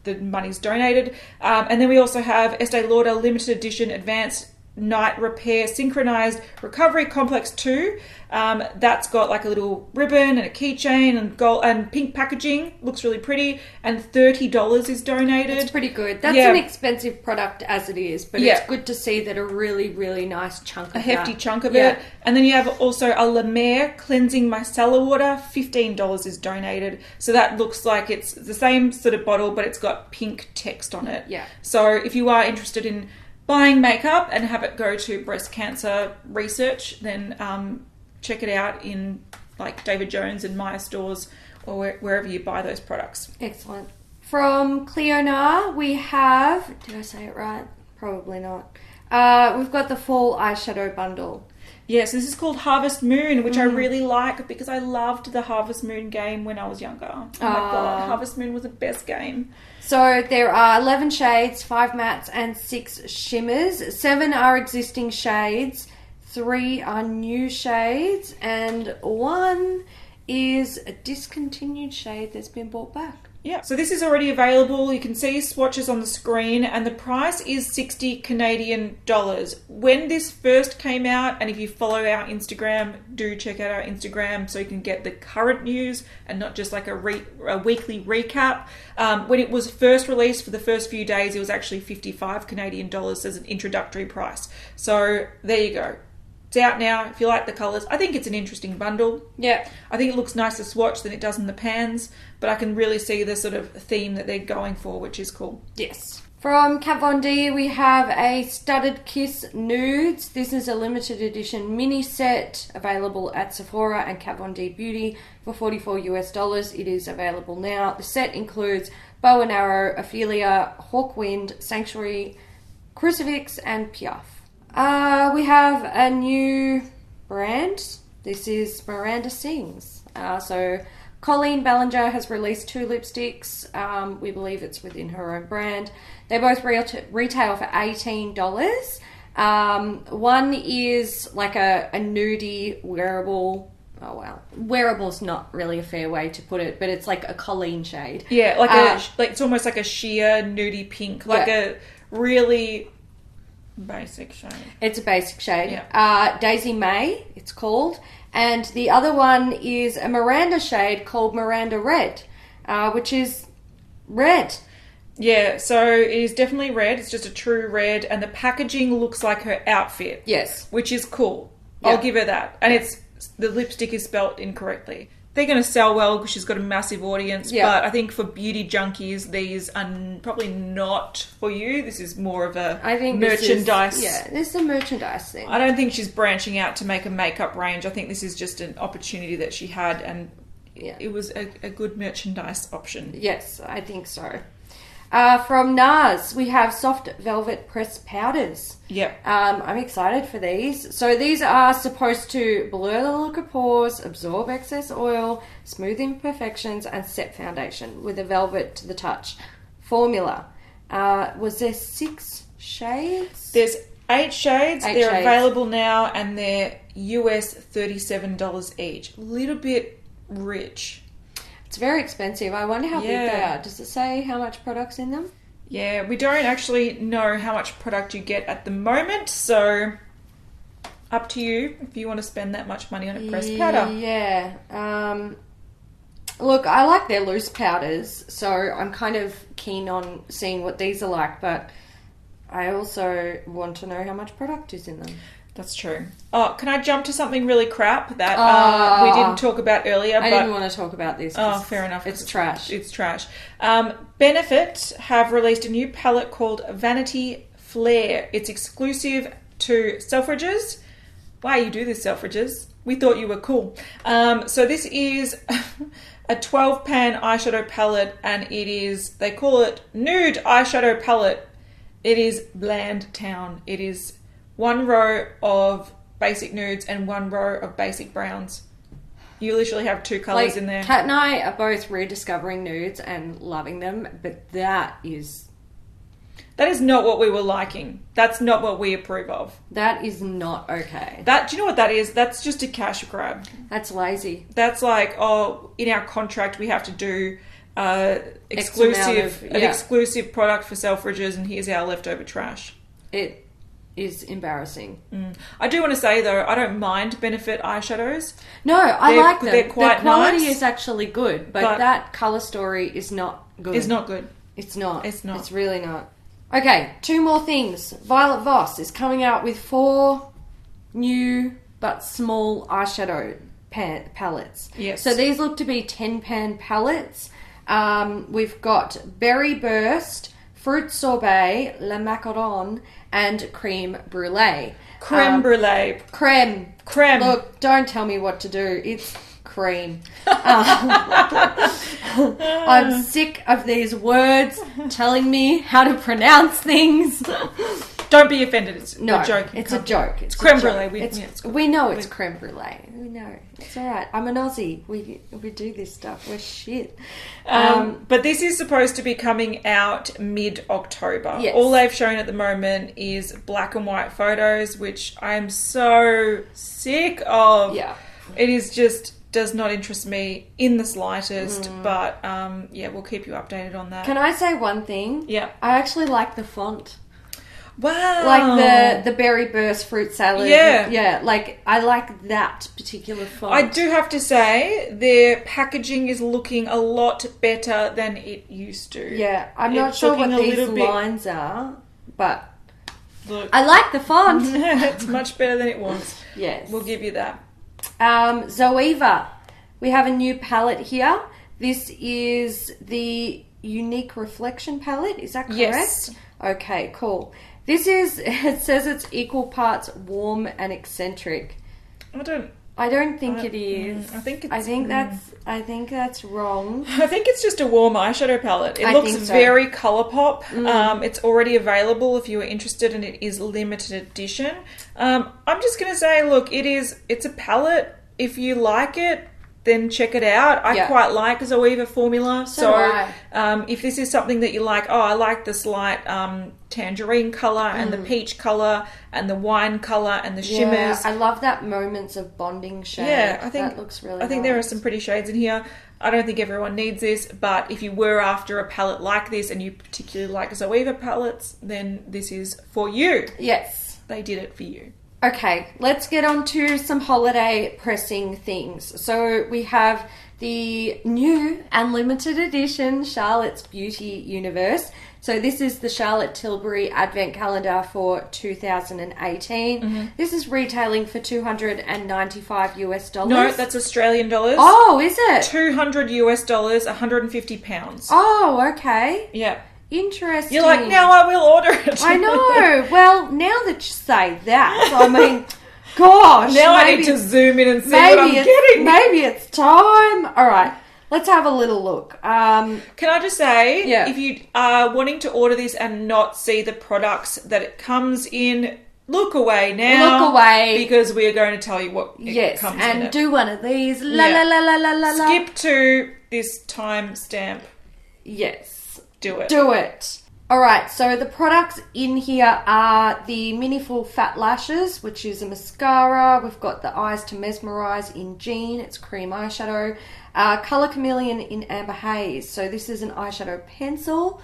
the money's donated. And then we also have Estee Lauder Limited Edition Advanced Night Repair Synchronized Recovery Complex 2. That's got like a little ribbon and a keychain and gold and pink packaging. Looks really pretty. And $30 is donated. It's pretty good. That's an expensive product as it is, but it's good to see that a really, really nice chunk of a hefty chunk of it. And then you have also a La Mer Cleansing Micellar Water. $15 is donated. So that looks like it's the same sort of bottle, but it's got pink text on it. Yeah. So if you are interested in buying makeup and have it go to breast cancer research, then check it out in like David Jones and Maya stores or wherever you buy those products. Excellent. From Clionadh, we have, did I say it right? Probably not. We've got the fall eyeshadow bundle. Yes, this is called Harvest Moon, which I really like because I loved the Harvest Moon game when I was younger. Oh my god, Harvest Moon was the best game. So there are 11 shades, 5 mattes and 6 shimmers. 7 are existing shades, 3 are new shades, and 1 is a discontinued shade that's been brought back. Yeah, so this is already available. You can see swatches on the screen, and the price is 60 Canadian dollars. When this first came out, and if you follow our Instagram, do check out our Instagram so you can get the current news and not just like a weekly recap. When it was first released for the first few days, it was actually 55 Canadian dollars as an introductory price. So there you go. It's out now. If you like the colours, I think it's an interesting bundle. Yeah. I think it looks nicer swatch than it does in the pans, but I can really see the sort of theme that they're going for, which is cool. Yes. From Kat Von D, we have a Studded Kiss Nudes. This is a limited edition mini set available at Sephora and Kat Von D Beauty for $44 US. It is available now. The set includes Bow and Arrow, Ophelia, Hawkwind, Sanctuary, Crucifix, and Piaf. We have a new brand. This is Miranda Sings. So Colleen Ballinger has released 2 lipsticks. We believe it's within her own brand. They both retail for $18. One is like a nudie wearable. Oh wow, wearable's not really a fair way to put it, but it's like a Colleen shade. Yeah, like it's almost like a sheer nudie pink, like a really basic shade. It's a basic shade. Yeah. Daisy May, it's called. And the other one is a Miranda shade called Miranda Red, which is red. Yeah, so it is definitely red. It's just a true red. And the packaging looks like her outfit. Yes. Which is cool. Yeah. I'll give her that. And the lipstick is spelt incorrectly. They're going to sell well because she's got a massive audience. Yeah. But I think for beauty junkies, these are probably not for you. This is more of a merchandise. This is a merchandise thing. I don't think she's branching out to make a makeup range. I think this is just an opportunity that she had, and it was a good merchandise option. Yes, I think so. From NARS, we have soft velvet pressed powders. Yep. I'm excited for these. So these are supposed to blur the look of pores, absorb excess oil, smooth imperfections, and set foundation with a velvet to the touch formula. Was there 6 shades? There's 8 shades. 8 they're shades. available now, and they're US $37 each. A little bit rich. It's very expensive. I wonder how big they are. Does it say how much product's in them? Yeah, we don't actually know how much product you get at the moment, so up to you if you want to spend that much money on a pressed powder. Yeah. Look, I like their loose powders, so I'm kind of keen on seeing what these are like, but I also want to know how much product is in them. That's true. Oh, can I jump to something really crap that we didn't talk about earlier? I didn't want to talk about this. Oh, fair enough. It's trash. It's trash. Benefit have released a new palette called Vanity Flair. It's exclusive to Selfridges. Why you do this, Selfridges? We thought you were cool. So this is a 12-pan eyeshadow palette, and they call it Nude Eyeshadow Palette. It is Bland Town. It is 1 row of basic nudes and 1 row of basic browns. You literally have 2 colours in there. Kat and I are both rediscovering nudes and loving them, but that is not what we were liking. That's not what we approve of. That is not okay. Do you know what that is? That's just a cash grab. That's lazy. That's like, in our contract we have to do exclusive product for Selfridges, and here's our leftover trash. It is embarrassing. I do want to say though, I don't mind Benefit eyeshadows. No, I like them. They're quite the quality nice, is actually good, but that colour story is not good. It's not good. It's not. It's not. It's really not. Okay, 2 more things. Violet Voss is coming out with 4 new but small eyeshadow palettes. Yes. So these look to be 10-pan palettes. We've got Berry Burst, Fruit Sorbet, Le Macaron, and Creme Brulee. Creme brulee. Creme. Creme. Look, don't tell me what to do. It's cream. I'm sick of these words telling me how to pronounce things. Don't be offended. It's No, a joke. it's a joke. It's creme a joke. brulee. We know it's creme brulee. We know. It's all right. I'm an Aussie. We do this stuff. We're shit. But this is supposed to be coming out mid-October. Yes. All they've shown at the moment is black and white photos, which I'm so sick of. Yeah. It is just does not interest me in the slightest. But yeah, we'll keep you updated on that. Can I say one thing? Yeah. I actually like the font. Wow. Like the berry burst fruit salad. Yeah. Yeah, like I like that particular font. I do have to say, their packaging is looking a lot better than it used to. Yeah, I'm not It's sure what looking a these little bit- lines are, but Look, I like the font. it's much better than it was. Yes. We'll give you that. Zoeva. We have a new palette here. This is the Unique Reflection palette. Is that correct? Yes. Okay, cool. This is, it says it's equal parts warm and eccentric. I don't think it is. I think it's... I think that's wrong. I think it's just a warm eyeshadow palette. It I looks think so. very Colourpop. It's already available if you are interested, and it is limited edition. I'm just going to say, look, it's a palette. If you like it, then check it out. I quite like Zoeva formula. So do I. If this is something that you like, I like the slight tangerine colour and the peach colour and the wine colour and the shimmers. I love that moments of bonding shade. Yeah, I think that looks really I think nice. there are some pretty shades in here. I don't think everyone needs this, but if you were after a palette like this and you particularly like Zoeva palettes, then this is for you. Yes. They did it for you. Okay, let's get on to some holiday pressing things. So we have the new and limited edition Charlotte's Beauty Universe. So this is the Charlotte Tilbury Advent Calendar for 2018. This is retailing for $295. No, that's Australian dollars. Oh, is it? $200, 150 pounds. Oh, okay. Yeah. Interesting. You're like, now I will order it. I know. Well, now that you say that, I mean, gosh. Now I maybe- need to zoom in and see what I'm getting. Maybe it's time. All right, let's have a little look. Can I just say, Yeah. if you are wanting to order this and not see the products that it comes in, look away now. Look away. Because we are going to tell you what it comes in and it. do one of these. La Yeah. la la la la la. Skip to this timestamp. Yes. Do it. Do it. All right, so the products in here are the Mini Full Fat Lashes, which is a mascara. We've got the Eyes to Mesmerize in Jean. It's cream eyeshadow. Color Chameleon in Amber Haze. So this is an eyeshadow pencil.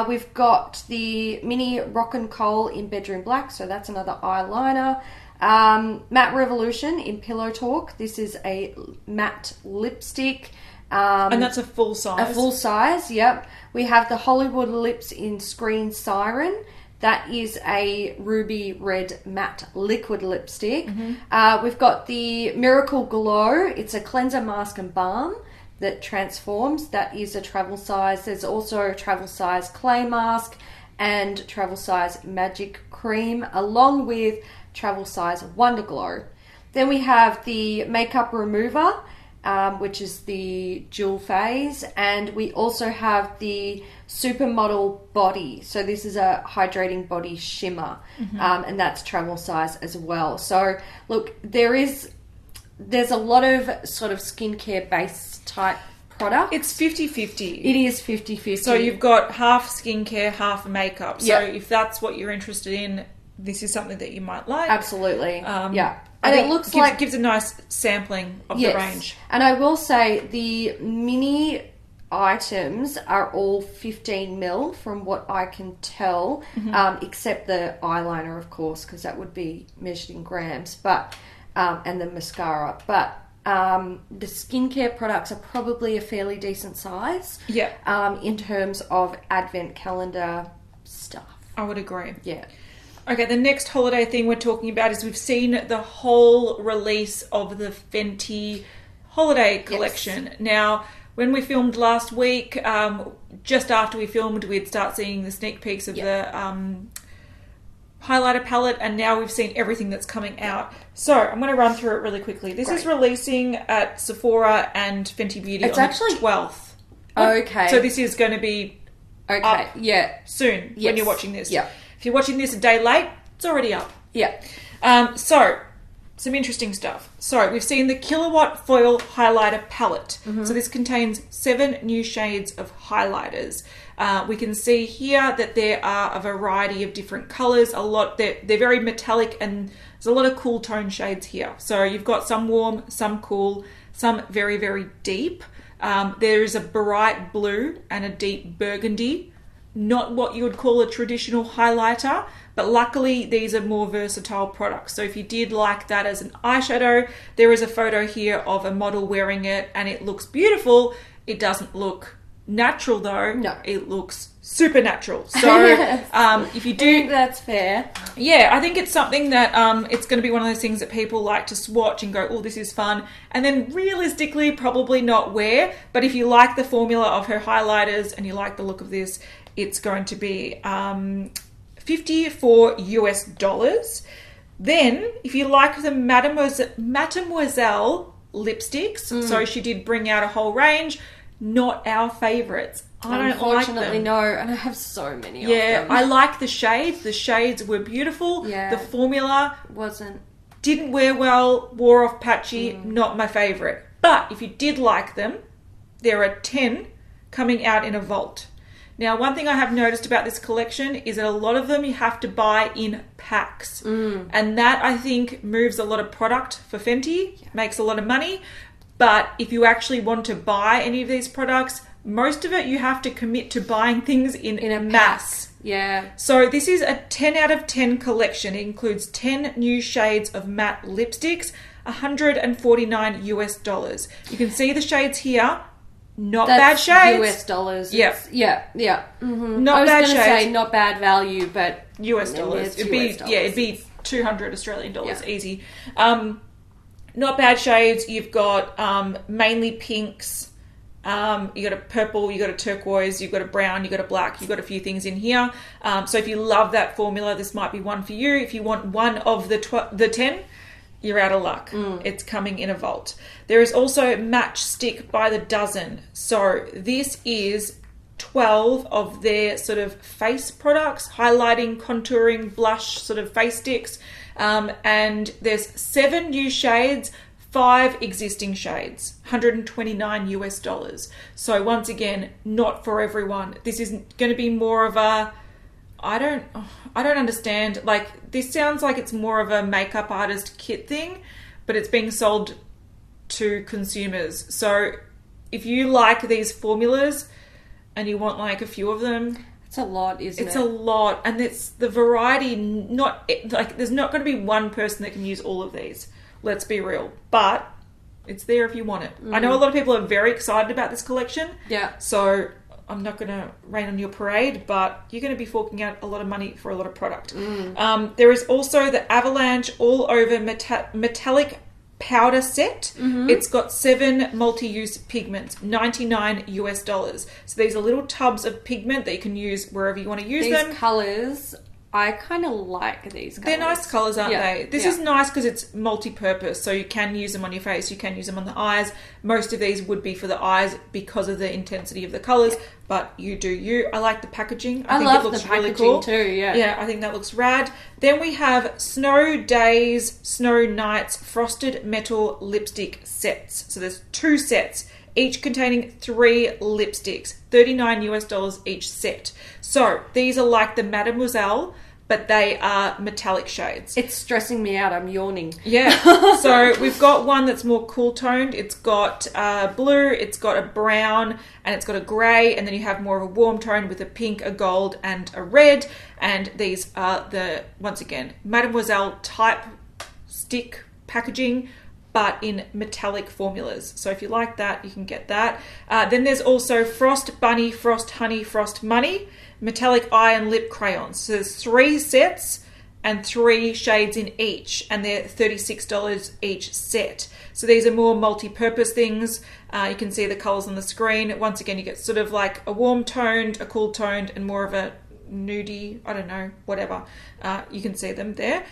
We've got the Mini Rockin' Coal in Bedroom Black. So that's another eyeliner. Matte Revolution in Pillow Talk. This is a matte lipstick. And that's a full size. A full size, yep. We have the Hollywood Lips in Screen Siren. That is a ruby red matte liquid lipstick. We've got the Miracle Glow. It's a cleanser, mask and balm that transforms. That is a travel size. There's also a travel size clay mask and travel size magic cream, along with travel size Wonder Glow. Then we have the Makeup Remover, which is the Jewel Phase, and we also have the Supermodel Body. So this is a hydrating body shimmer, and that's travel size as well. So look, there's a lot of sort of skincare based type products. It's 50-50. It is 50-50. So you've got half skincare, half makeup. So Yeah. if that's what you're interested in, this is something that you might like. Absolutely. Yeah. I And think it looks gives a nice sampling of the range. And I will say the mini items are all 15 mil from what I can tell, except the eyeliner, of course, because that would be measured in grams, but and the mascara. But the skincare products are probably a fairly decent size. Yeah. In terms of advent calendar stuff. I would agree. Yeah. Okay, the next holiday thing we're talking about is we've seen the whole release of the Fenty holiday collection. Now, when we filmed last week, just after we filmed, we'd start seeing the sneak peeks of the highlighter palette, and now we've seen everything that's coming out. So, I'm going to run through it really quickly. This is releasing at Sephora and Fenty Beauty It's on actually- the 12th. Okay. So this is going to be Okay. up Yeah. soon when Yes. you're watching this. Yeah. If you're watching this a day late, it's already up. Yeah. So, some interesting stuff. So, we've seen the Killawatt Foil Highlighter Palette. So, this contains 7 new shades of highlighters. We can see here that there are a variety of different colours. They're very metallic, and there's a lot of cool tone shades here. So, you've got some warm, some cool, some very, very deep. There is a bright blue and a deep burgundy. Not what you would call a traditional highlighter, but luckily these are more versatile products. So if you did like that as an eyeshadow, there is a photo here of a model wearing it and it looks beautiful. It doesn't look natural though. No. It looks supernatural. So if you I do... think that's fair. Yeah, I think it's something that it's going to be one of those things that people like to swatch and go, oh, this is fun. And then realistically, probably not wear. But if you like the formula of her highlighters and you like the look of this, it's going to be $54 US. Then, if you like the Mademoiselle lipsticks, so she did bring out a whole range, not our favourites. I don't like them. Unfortunately, no, and I have so many of Yeah, them. I like the shades. The shades were beautiful. Yeah. The formula Wasn't. didn't wear well, wore off patchy, not my favourite. But if you did like them, there are 10 coming out in a vault. Now, one thing I have noticed about this collection is that a lot of them you have to buy in packs. And that, I think, moves a lot of product for Fenty, makes a lot of money. But if you actually want to buy any of these products, most of it you have to commit to buying things in a mass. Yeah. So this is a 10 out of 10 collection. It includes 10 new shades of matte lipsticks, $149 US. You can see the shades here. Not That's bad shades. US dollars. Yeah. Yeah. Mm-hmm. Not I was bad going to shades. say not bad value, but US dollars. It's It'd be US dollars. it'd be 200 Australian dollars, Yeah. easy. Not bad shades. You've got mainly pinks. You got a purple, you got a turquoise, you've got a brown, you got a black, you've got a few things in here. So if you love that formula, this might be one for you. If you want one of the 10, you're out of luck. It's coming in a vault. There is also Matchstick by the dozen. So this is 12 of their sort of face products, highlighting, contouring, blush sort of face sticks. And there's 7 new shades, 5 existing shades, $129 US. So once again, not for everyone. This is going to be more of a, I don't understand. Like, this sounds like it's more of a makeup artist kit thing, but it's being sold to consumers. So if you like these formulas and you want like a few of them, it's a lot, isn't it? it's a lot. And it's the variety, not like there's not going to be one person that can use all of these. Let's be real. But it's there if you want it. I know a lot of people are very excited about this collection. Yeah. So I'm not going to rain on your parade, but you're going to be forking out a lot of money for a lot of product. There is also the Avalanche All Over Metallic Powder Set. It's got 7 multi-use pigments, $99 US. So these are little tubs of pigment that you can use wherever you want to use These them. colours, I kind of like these colours. They're nice colours, aren't Yeah, they? This yeah. is nice because it's multi-purpose, so you can use them on your face, you can use them on the eyes. Most of these would be for the eyes because of the intensity of the colours, but you do you. I like the packaging. I think love it looks the really packaging cool. too, yeah. Yeah, I think that looks rad. Then we have Snow Days, Snow Nights Frosted Metal Lipstick Sets. So there's 2 sets, each containing 3 lipsticks, $39 US each set. So these are like the Mademoiselle, but they are metallic shades. It's stressing me out. I'm yawning. Yeah. So we've got one that's more cool toned. It's got blue, it's got a brown, and it's got a grey, and then you have more of a warm tone with a pink, a gold, and a red. And these are the, once again, Mademoiselle type stick packaging, but in metallic formulas. So if you like that, you can get that. Then there's also Frost Bunny, Frost Honey, Frost Money, metallic eye and lip crayons. So there's 3 sets and 3 shades in each, and they're $36 each set. So these are more multi-purpose things. You can see the colours on the screen. Once again, you get sort of like a warm toned, a cool toned, and more of a nudie, I don't know, whatever. You can see them there.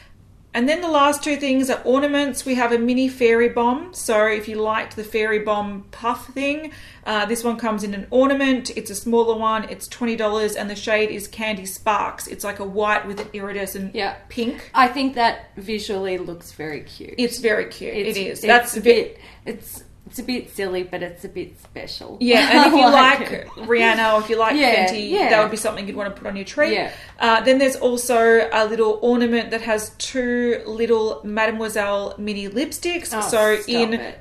And then the last two things are ornaments. We have a mini fairy bomb. So if you liked the fairy bomb puff thing, this one comes in an ornament. It's a smaller one. It's $20 and the shade is Candy Sparks. It's like a white with an iridescent pink. I think that visually looks very cute. It's very cute. It is. That's a bit... It's a bit silly, but it's a bit special. Yeah, and if you like Rihanna or if you like Fenty, that would be something you'd want to put on your tree. Yeah. Then there's also a little ornament that has two little Mademoiselle mini lipsticks.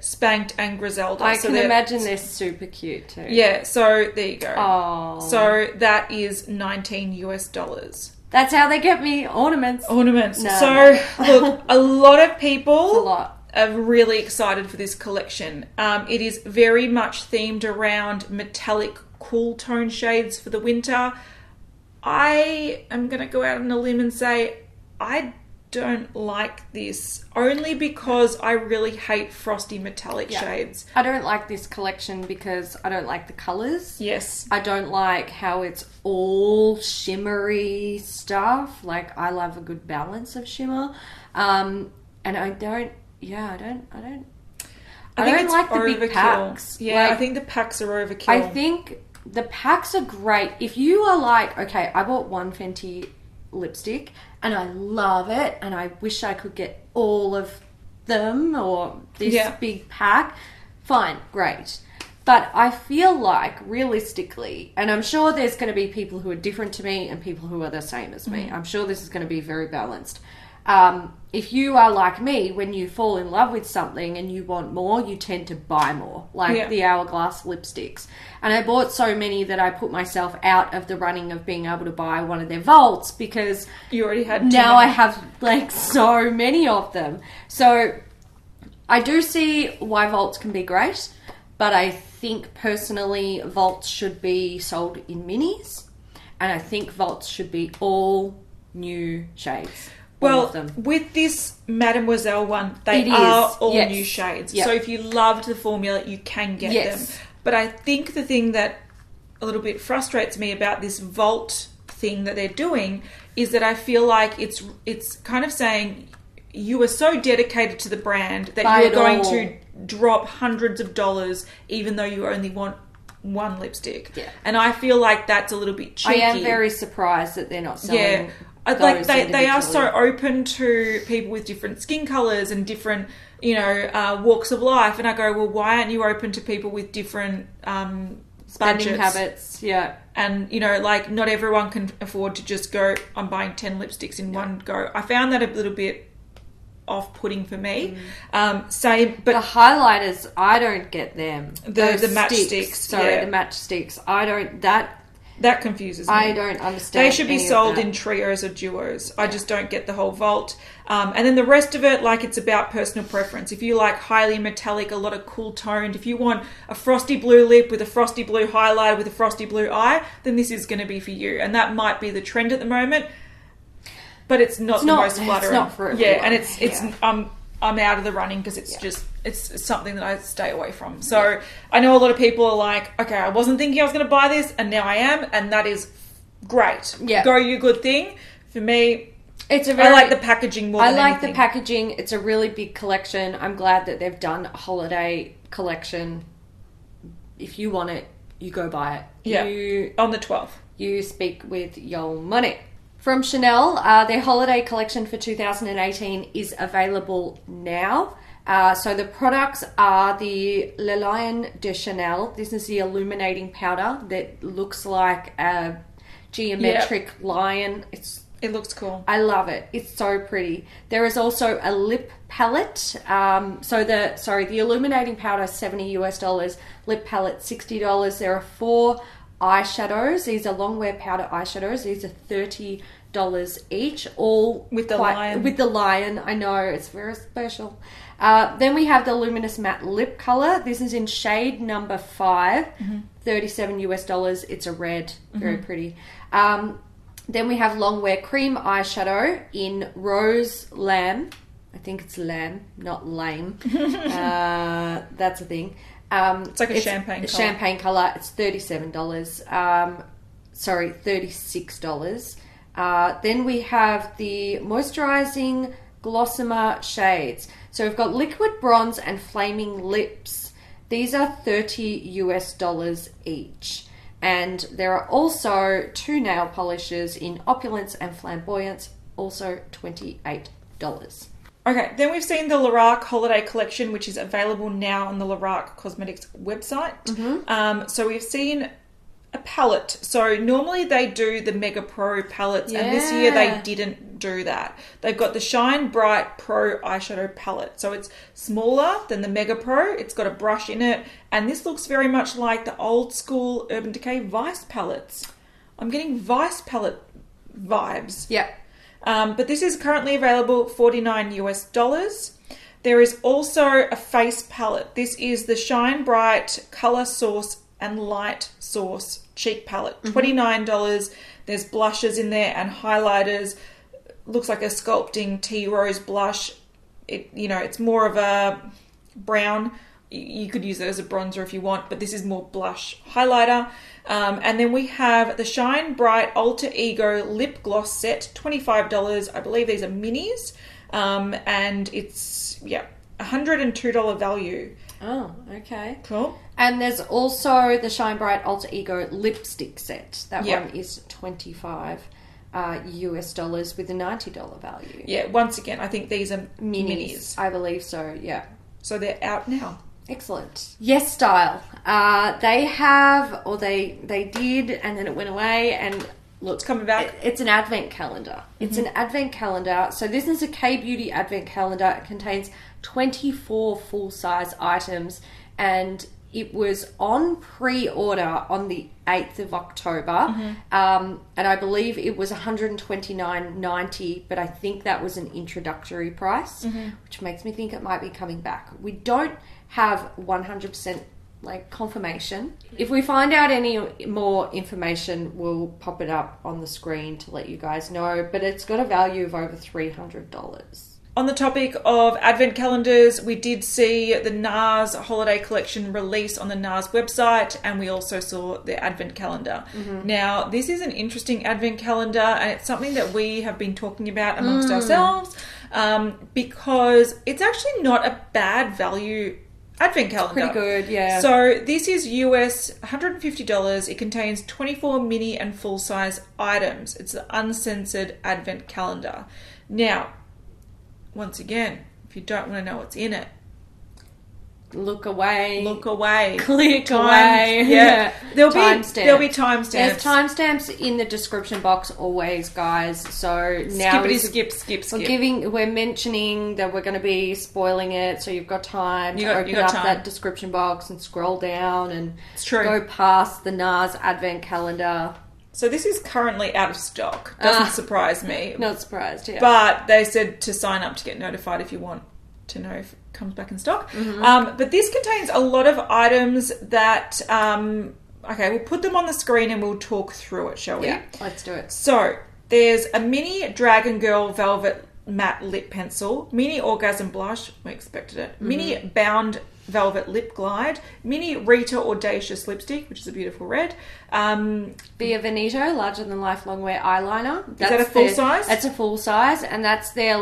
Spanked and Griselda. I can imagine they're super cute too. Yeah, so there you go. Oh. So that is $19. That's how they get me ornaments. Look, a lot of people... It's a lot. Are really excited for this collection. It is very much themed around metallic cool tone shades for the winter. I am going to go out on a limb and say I don't like this, only because I really hate frosty metallic shades. I don't like this collection because I don't like the colours. Yes. I don't like how it's all shimmery stuff. Like, I love a good balance of shimmer. And I don't like the big packs. Yeah, I think the packs are overkill. I think the packs are great. If you are like, okay, I bought one Fenty lipstick and I love it and I wish I could get all of them or this big pack, fine, great. But I feel like, realistically, and I'm sure there's going to be people who are different to me and people who are the same as me. I'm sure this is going to be very balanced. If you are like me, when you fall in love with something and you want more, you tend to buy more, like the Hourglass lipsticks. And I bought so many that I put myself out of the running of being able to buy one of their vaults because you already had now I have like so many of them. So I do see why vaults can be great, but I think personally vaults should be sold in minis, and I think vaults should be all new shades. Well, with this Mademoiselle one, they are all new shades. Yep. So if you loved the formula, you can get them. But I think the thing that a little bit frustrates me about this vault thing that they're doing is that I feel like it's kind of saying you are so dedicated to the brand that you're going to drop hundreds of dollars even though you only want one lipstick. Yeah. And I feel like that's a little bit cheeky. I am very surprised that they're not selling... Yeah. Like they are so open to people with different skin colours and different, walks of life. And I go, well, why aren't you open to people with different spending habits? Yeah. And, not everyone can afford to just go, I'm buying 10 lipsticks in one go. I found that a little bit off-putting for me. But the highlighters, I don't get them. The matchsticks. The matchsticks. I don't... That confuses me. I don't understand. They should be sold in trios or duos. I just don't get the whole vault. And then the rest of it, it's about personal preference. If you like highly metallic, a lot of cool toned, if you want a frosty blue lip with a frosty blue highlighter with a frosty blue eye, then this is going to be for you. And that might be the trend at the moment, but it's not the most flattering. It's not for everyone. And I'm out of the running because it's something that I stay away from. So I know a lot of people are like, okay, I wasn't thinking I was going to buy this and now I am, and that is great. Yeah. Go you good thing. For me, I like the packaging more than anything. I like the packaging. It's a really big collection. I'm glad that they've done a holiday collection. If you want it, you go buy it. Yeah. On the 12th. You speak with your money. From Chanel, their holiday collection for 2018 is available now. So the products are the Le Lion de Chanel. This is the illuminating powder that looks like a geometric lion. It looks cool. I love it. It's so pretty. There is also a lip palette. The illuminating powder $70 US. Lip palette $60. There are 4 eyeshadows. These are long wear powder eyeshadows. These are $30 each. All with the lion. With the lion. I know, it's very special. Then we have the Luminous Matte Lip Color. This is in shade number 5, $37 US. It's a red, very pretty. Then we have Long Wear Cream Eyeshadow in Rose Lamb. I think it's lamb, not lame. That's a thing. It's like a champagne colour. Champagne colour. It's $37. $36. Then we have the Moisturising Glossimer shades. So we've got Liquid Bronze and Flaming Lips. These are $30 each. And there are also 2 nail polishes in Opulence and Flamboyance, also $28. Okay, then we've seen the Lorac Holiday Collection, which is available now on the Lorac Cosmetics website. So we've seen a palette. So normally they do the Mega Pro palettes, and this year they didn't do that. They've got the Shine Bright Pro eyeshadow palette. So it's smaller than the Mega Pro. It's got a brush in it, and this looks very much like the old school Urban Decay Vice palettes. I'm getting Vice palette vibes. Yeah. But this is currently available $49. There is also a face palette. This is the Shine Bright Color Source and Light Source cheek palette. $29. There's blushes in there and highlighters. Looks like a sculpting tea rose blush. It's more of a brown. You could use it as a bronzer if you want, but this is more blush highlighter. And then we have the Shine Bright Alter Ego Lip Gloss Set, $25. I believe these are minis. And it's, $102 value. Oh, okay. Cool. And there's also the Shine Bright Alter Ego Lipstick Set. That one is $25 US with a $90 value. Yeah, once again, I think these are minis. I believe so, yeah. So they're out now. Excellent. Yes Style. They have, or they did, and then it went away, and look, It's coming back. It's an advent calendar. It's an advent calendar. So this is a K-Beauty advent calendar. It contains 24 full-size items, and it was on pre-order on the 8th of October, and I believe it was $129.90, but I think that was an introductory price, which makes me think it might be coming back. We don't have 100% confirmation. If we find out any more information, we'll pop it up on the screen to let you guys know, but it's got a value of over $300. On the topic of advent calendars, we did see the NARS holiday collection release on the NARS website, and we also saw the advent calendar. Now, this is an interesting advent calendar, and it's something that we have been talking about amongst ourselves, because it's actually not a bad value advent calendar. Pretty good, yeah. So this is US $150. It contains 24 mini and full-size items. It's the uncensored advent calendar. Now, once again, if you don't want to know what's in it, look away. look away. Click away. Yeah. There'll be Timestamps. timestamps. There's timestamps in the description box always, guys. So now skip. we're mentioning that we're going to be spoiling it, so you've got time to open up that description box and scroll down and go past the NARS advent calendar. So this is currently out of stock. Doesn't surprise me. Not surprised, yeah. But they said to sign up to get notified if you want to know if it comes back in stock. But this contains a lot of items that... okay, we'll put them on the screen and we'll talk through it, shall we? Yeah, let's do it. So, there's a mini Dragon Girl Velvet Matte Lip Pencil, mini Orgasm Blush, we expected it, mini Bound Velvet Lip Glide, mini Rita Audacious Lipstick, which is a beautiful red. Via Veneto, Larger Than Life Long Wear Eyeliner. Is that a full size? It's a full size, and that's their,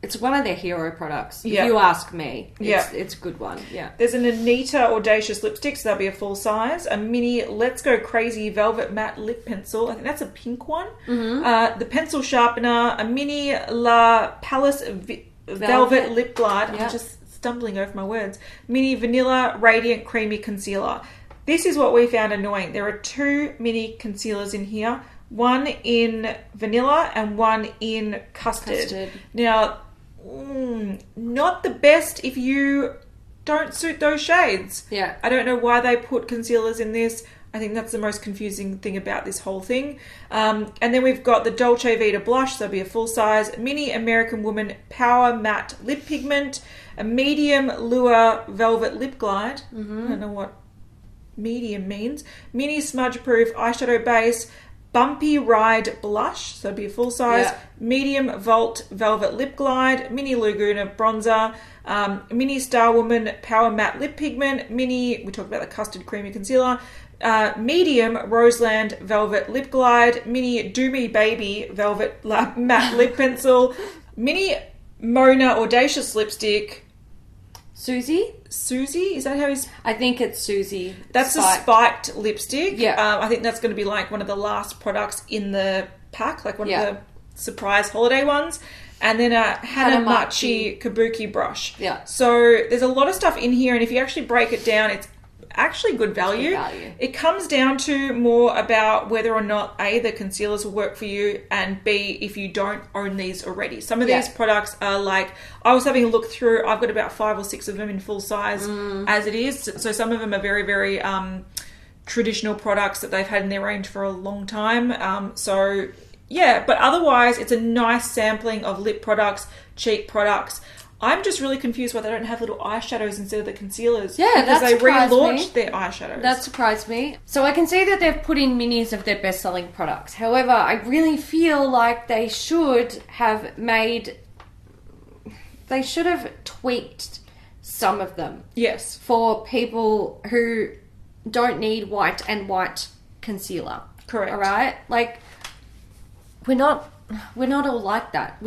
it's one of their hero products. Yeah. If you ask me. Yeah. It's a good one, yeah. There's an Anita Audacious Lipstick, so that'll be a full size. A mini Let's Go Crazy Velvet Matte Lip Pencil. I think that's a pink one. The pencil sharpener. A mini La Palace Velvet Lip Glide. Yeah. I'm just stumbling over my words. Mini Vanilla Radiant Creamy Concealer. This is what we found annoying. There are 2 mini concealers in here. One in vanilla and one in custard. Now, not the best if you don't suit those shades. Yeah. I don't know why they put concealers in this. I think that's the most confusing thing about this whole thing. And then we've got the Dolce Vita blush. That'll be a full size. Mini American Woman Power Matte Lip Pigment. A medium Lure Velvet Lip Glide. I don't know what medium means. Mini Smudge Proof Eyeshadow Base. Bumpy Ride Blush, so it'd be a full size. Yeah. Medium Vault Velvet Lip Glide. Mini Laguna Bronzer. Mini Star Woman Power Matte Lip Pigment. Mini, we talked about the Custard Creamy Concealer. Medium Roseland Velvet Lip Glide. Mini Do Me Baby Velvet Matte Lip Pencil. Mini Mona Audacious lipstick. Susie? Susie? Is that how he's... I think it's Susie. That's a spiked lipstick. Yeah. I think that's going to be like one of the last products in the pack, like one of Yeah. the surprise holiday ones. And then a Hanamachi Kabuki brush. Yeah. So there's a lot of stuff in here, and if you actually break it down, it's actually good value. It comes down to more about whether or not A, the concealers will work for you, and B, if you don't own these already. Some of these products are like, I was having a look through, I've got about 5 or 6 of them in full size as it is. So some of them are very, very traditional products that they've had in their range for a long time. So yeah, but otherwise it's a nice sampling of lip products, cheap products. I'm just really confused why they don't have little eyeshadows instead of the concealers. Yeah, because that they surprised relaunched me. their eyeshadows. That surprised me. So I can see that they've put in minis of their best-selling products. However, I really feel like they should have tweaked some of them. Yes. For people who don't need white and white concealer. Correct. All right? Like, we're not all like that.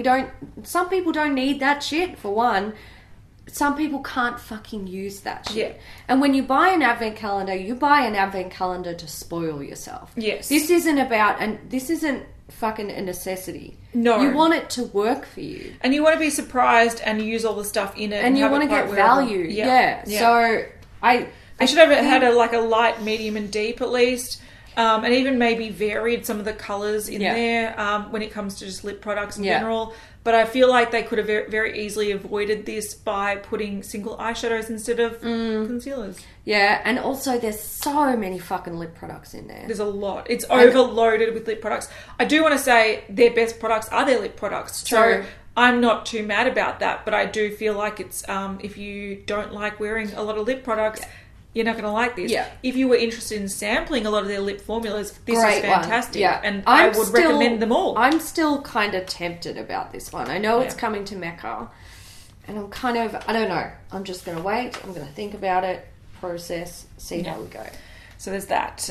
Some people don't need that shit, for one. Some people can't fucking use that shit. Yeah. And when you buy an advent calendar, you buy an advent calendar to spoil yourself. Yes. This isn't fucking a necessity. No. You want it to work for you. And you want to be surprised and use all the stuff in it. And you have want it to quite get wearable. value. Yeah. So They should have had a light, medium, and deep at least. And even maybe varied some of the colours in there when it comes to just lip products in general. But I feel like they could have very easily avoided this by putting single eyeshadows instead of concealers. Yeah, and also there's so many fucking lip products in there. There's a lot. It's overloaded with lip products. I do want to say their best products are their lip products. True. So I'm not too mad about that, but I do feel like it's if you don't like wearing a lot of lip products... Yeah. You're not going to like this. Yeah. If you were interested in sampling a lot of their lip formulas, this is Great fantastic. one. Yeah. And I would recommend them all. I'm still kind of tempted about this one. I know it's coming to Mecca. And I'm kind of, I don't know. I'm just going to wait. I'm going to think about it, process, see how we go. So there's that.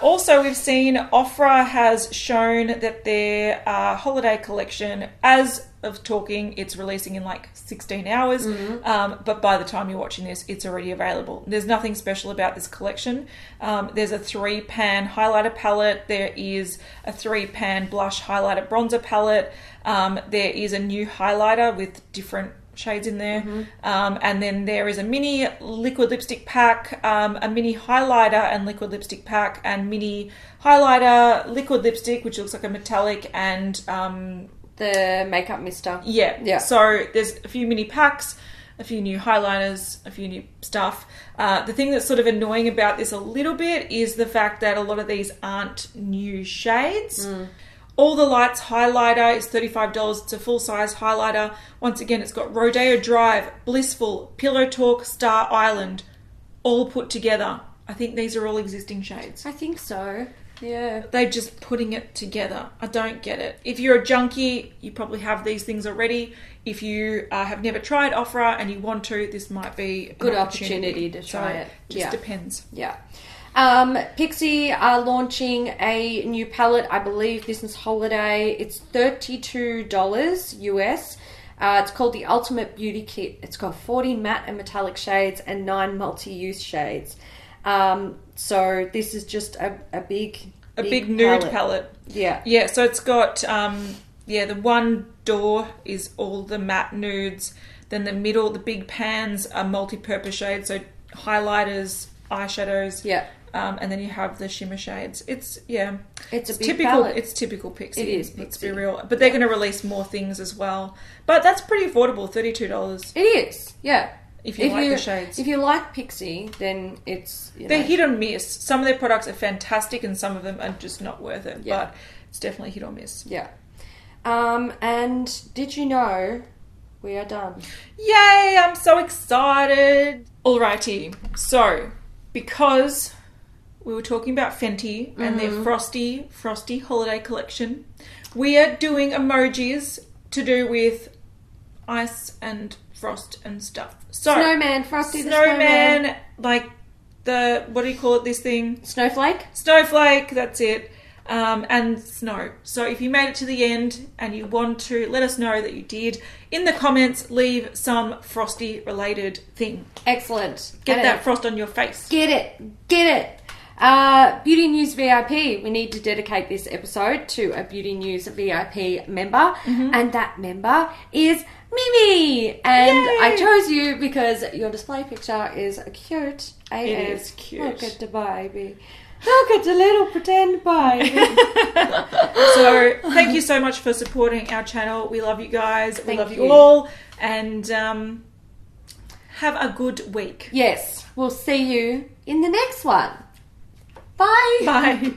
Also, we've seen Ofra has shown that their holiday collection, as of talking, it's releasing in like 16 hours. But by the time you're watching this, it's already available. There's nothing special about this collection. There's a 3-pan highlighter palette. There is a 3-pan blush highlighter bronzer palette. There is a new highlighter with different shades in there. And then there is a mini liquid lipstick pack, a mini highlighter and liquid lipstick pack, and mini highlighter liquid lipstick, which looks like a metallic, and the makeup mister. Yeah. So there's a few mini packs, a few new highlighters, a few new stuff. The thing that's sort of annoying about this a little bit is the fact that a lot of these aren't new shades. All the Lights highlighter is $35. It's a full-size highlighter. Once again, it's got Rodeo Drive, Blissful, Pillow Talk, Star Island, all put together. I think these are all existing shades. I think so. Yeah. They're just putting it together. I don't get it. If you're a junkie, you probably have these things already. If you have never tried Ofra and you want to, this might be a good opportunity to try it. Just depends. Yeah. Pixi are launching a new palette, I believe this is holiday. It's $32 US. It's called the Ultimate Beauty Kit. It's got 40 matte and metallic shades and 9 multi-use shades. So this is just a big nude palette. Yeah. Yeah, so it's got, the one door is all the matte nudes. Then the middle, the big pans are multi-purpose shades, so highlighters, eyeshadows. Yeah. And then you have the shimmer shades. It's a big typical palette. It's typical Pixi. It is Pixi. Let's be real. But they're going to release more things as well. But that's pretty affordable, $32. It is, yeah. If you like the shades. If you like Pixi, then it's... They're hit or miss. Some of their products are fantastic and some of them are just not worth it. Yeah. But it's definitely hit or miss. Yeah. And did you know we are done? Yay! I'm so excited. Alrighty. So, because we were talking about Fenty and their Frosty holiday collection, we are doing emojis to do with ice and frost and stuff. So Snowman, Frosty the Snowman. Like the, what do you call it, this thing? Snowflake? Snowflake, that's it. and snow. So if you made it to the end and you want to let us know that you did, in the comments, leave some Frosty related thing. Excellent. Get that frost on your face. Get it. Beauty News VIP. We need to dedicate this episode to a Beauty News VIP member, and that member is Mimi. And Yay! I chose you because your display picture is cute. It is cute. Look at the baby. Look at the little pretend baby. So thank you so much for supporting our channel. We love you guys. We Thank love you you. all. And have a good week. Yes, we'll see you in the next one. Bye. Bye.